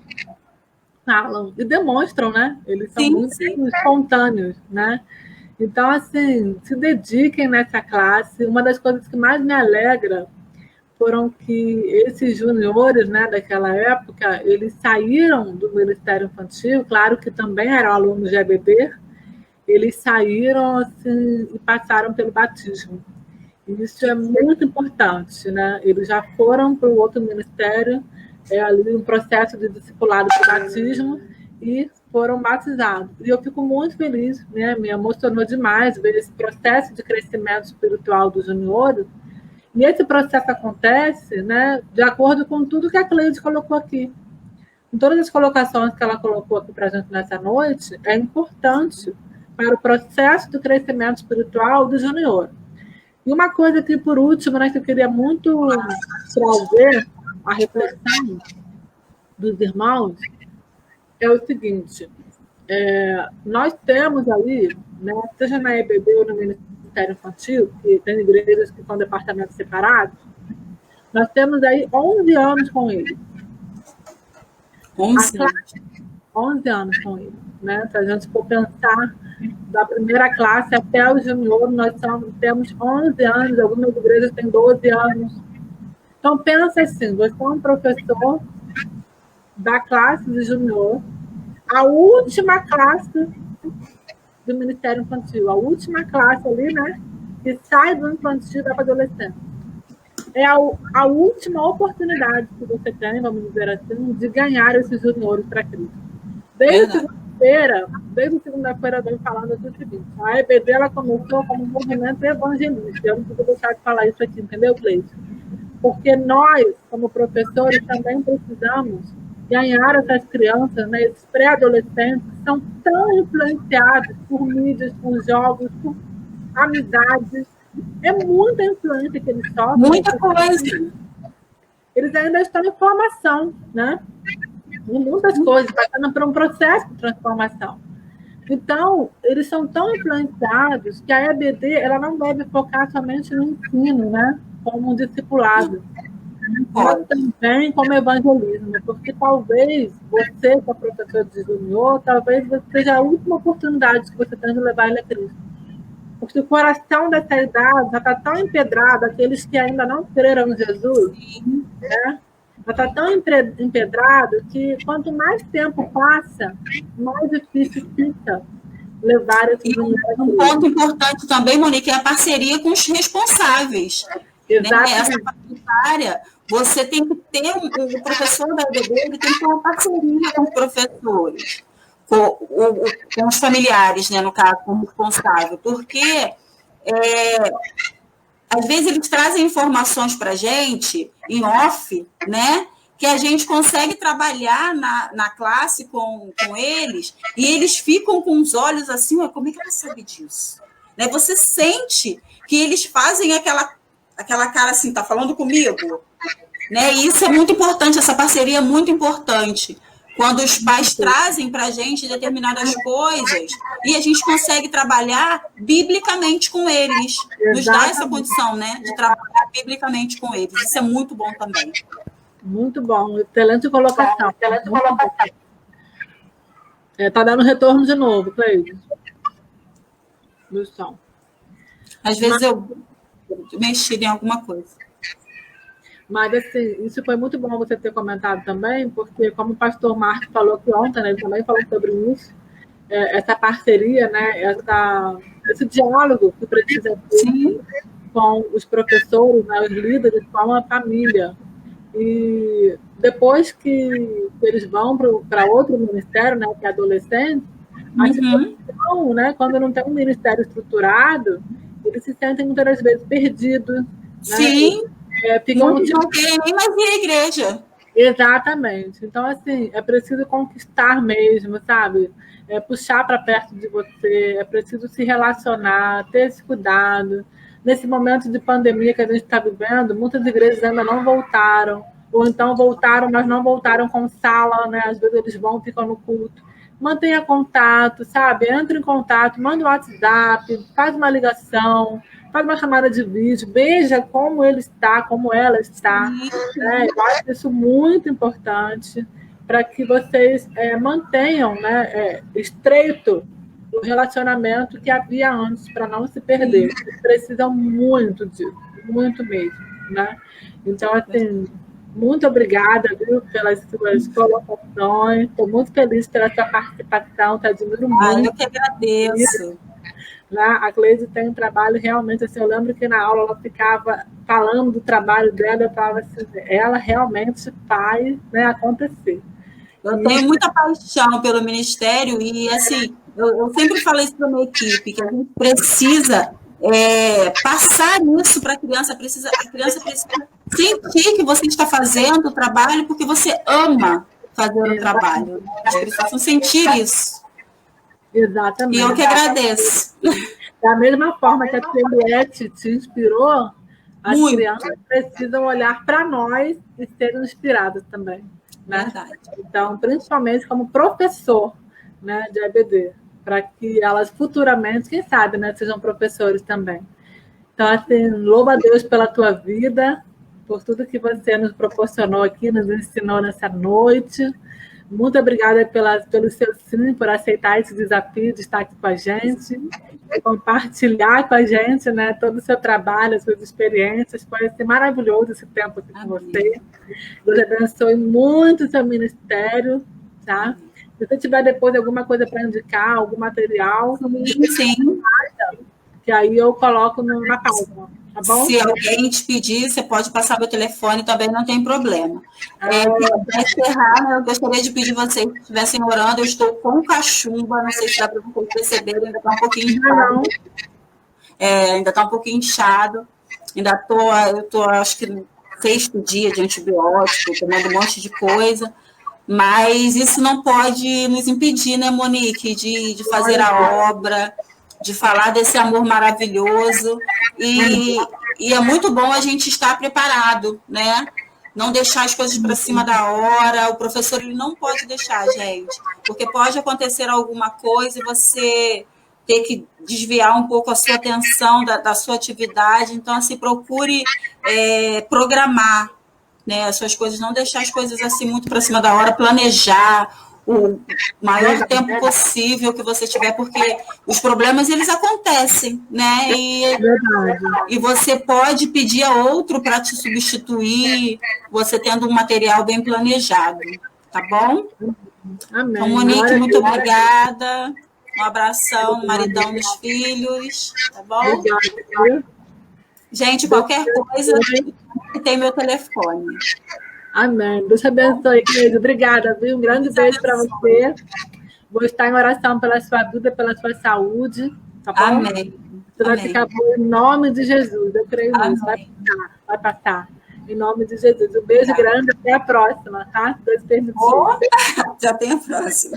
Falam e demonstram, né? Eles são Sim, muito sim. espontâneos, né? Então, assim, se dediquem nessa classe. Uma das coisas que mais me alegra foram que esses juniores, né, daquela época, eles saíram do Ministério Infantil, claro que também eram alunos de EBD, eles saíram assim, e passaram pelo batismo. E isso é muito importante, né? Eles já foram para o outro ministério, ali um processo de discipulado para o batismo, e foram batizados. E eu fico muito feliz, né? Me emocionou demais ver esse processo de crescimento espiritual dos juniores. E esse processo acontece, né, de acordo com tudo que a Cleide colocou aqui. Em todas as colocações que ela colocou aqui para a gente nessa noite, é importante para o processo do crescimento espiritual do junior. E uma coisa que, por último, né, que eu queria muito trazer a reflexão dos irmãos, é o seguinte, nós temos ali, né, seja na EBD ou no Ministério Infantil, que tem igrejas que são departamentos separados, nós temos aí 11 anos com ele. 11 anos com ele. Né? Se a gente for pensar da primeira classe até o junior, nós temos 11 anos, algumas igrejas têm 12 anos. Então, pensa assim, você é um professor da classe de junior, a última classe do Ministério Infantil, a última classe ali, né, que sai do infantil e vai para a adolescência. É a última oportunidade que você tem, vamos dizer assim, de ganhar esses juniores para Cristo. Desde segunda-feira, eu venho falando aqui o seguinte, a EBD ela começou como um movimento evangelista, eu não podia deixar de falar isso aqui, entendeu, Cleide? Porque nós, como professores, também precisamos ganhar essas crianças, né, esses pré-adolescentes, que são tão influenciados por mídias, por jogos, por amizades. É muita influência que eles sofrem. Muita coisa. Eles ainda estão em formação, né? Em muitas coisas, passando por um processo de transformação. Então, eles são tão influenciados que a EBD ela não deve focar somente no ensino, né? Como um discipulado. Mas também como evangelismo, porque talvez você, que é professor de junior, talvez seja a última oportunidade que você tem de levar ele a Cristo. Porque o coração dessa idade já está tão empedrado, aqueles que ainda não creram em Jesus, né? Já está tão empedrado que quanto mais tempo passa, mais difícil fica levar esse junior. Um ponto importante também, Monique, é a parceria com os responsáveis. Exatamente. Né? Essa parceria, você tem que ter, o professor da EBD, ele tem que ter uma parceria com os professores, com os familiares, né, no caso, como responsável, porque às vezes eles trazem informações para a gente, em off, né, que a gente consegue trabalhar na classe com eles, e eles ficam com os olhos assim, como é que ela sabe disso? Né? Você sente que eles fazem aquela cara assim, tá falando comigo? Né? E isso é muito importante, essa parceria é muito importante. Quando os pais trazem para a gente determinadas coisas e a gente consegue trabalhar biblicamente com eles. Nos dá essa condição, né, de trabalhar biblicamente com eles. Isso é muito bom também. Muito bom. Excelente colocação. Está dando retorno de novo, Cleide. No som. Às vezes eu mexi em alguma coisa. Mas, assim, isso foi muito bom você ter comentado também, porque, como o pastor Marcos falou aqui ontem, né, ele também falou sobre isso, essa parceria, né, esse diálogo que precisa ter com os professores, né, os líderes, com a família. E depois que eles vão para outro ministério, né, que é adolescente, a situação, né, quando não tem um ministério estruturado, eles se sentem muitas vezes perdidos. Sim. Né? Ficam não querem nem mais ir à igreja. Exatamente. Então, assim, é preciso conquistar mesmo, sabe? Puxar para perto de você, é preciso se relacionar, ter esse cuidado. Nesse momento de pandemia que a gente está vivendo, muitas igrejas ainda não voltaram, ou então voltaram, mas não voltaram com sala, né? Às vezes eles vão, ficam no culto. mantenha contato, sabe? Entre em contato, manda um WhatsApp, faz uma ligação, faz uma chamada de vídeo, veja como ele está, como ela está. Né? Eu acho isso muito importante para que vocês mantenham, né, estreito o relacionamento que havia antes, para não se perder. Vocês precisam muito disso, muito mesmo. Né? Então, assim, muito obrigada, viu, pelas suas colocações. Estou muito feliz pela sua participação, te admiro muito. Eu que agradeço. A Cleide tem um trabalho realmente, assim, eu lembro que na aula ela ficava falando do trabalho dela, eu falava assim, ela realmente faz, né, acontecer. Eu tenho muita paixão pelo Ministério e, assim, eu sempre falo isso para a minha equipe, que a gente precisa passar isso para a criança precisa sentir que você está fazendo o trabalho porque você ama fazer o trabalho. Eles precisam sentir isso. Exatamente. E eu que agradeço. Da mesma forma que a Juliette te inspirou, as crianças precisam olhar para nós e serem inspiradas também. Né? Então, principalmente como professor, né, de EBD, para que elas futuramente, quem sabe, né, sejam professores também. Então, assim, louva a Deus pela tua vida, por tudo que você nos proporcionou aqui, nos ensinou nessa noite. Muito obrigada pelo seu sim, por aceitar esse desafio de estar aqui com a gente, e compartilhar com a gente, né, todo o seu trabalho, as suas experiências. Foi assim, maravilhoso esse tempo aqui com você. Deus abençoe muito o seu ministério. Tá? Se você tiver depois alguma coisa para indicar, algum material, sim. Que aí eu coloco na página. Tá bom? Se alguém te pedir, você pode passar meu telefone, também não tem problema. Para encerrar, eu gostaria de pedir vocês que estivessem orando, eu estou com cachumba, não sei se dá para vocês perceberem, ainda está um pouquinho inchado. Ainda está um pouquinho inchado, eu estou, acho que, no 6º dia de antibiótico, tomando um monte de coisa, mas isso não pode nos impedir, né, Monique, de fazer a obra, de falar desse amor maravilhoso, e é muito bom a gente estar preparado, né? Não deixar as coisas para cima da hora, o professor ele não pode deixar, gente, porque pode acontecer alguma coisa e você ter que desviar um pouco a sua atenção da sua atividade, então, assim, procure programar, né, as suas coisas, não deixar as coisas assim muito para cima da hora, planejar o maior tempo possível que você tiver, porque os problemas, eles acontecem, né? E você pode pedir a outro para te substituir, você tendo um material bem planejado, tá bom? Amém. Então, Monique, muito obrigada. Um abração no maridão dos filhos, tá bom? Gente, qualquer coisa, tem meu telefone. Amém. Deus te abençoe, querido. Obrigada, viu? Um grande beijo para você. Vou estar em oração pela sua vida, pela sua saúde. Tá bom? Amém. Você vai ficar bom em nome de Jesus. Eu creio nisso. Vai passar. Em nome de Jesus. Um beijo grande. Até a próxima, tá? 2 perguntinhas. Já tem a próxima.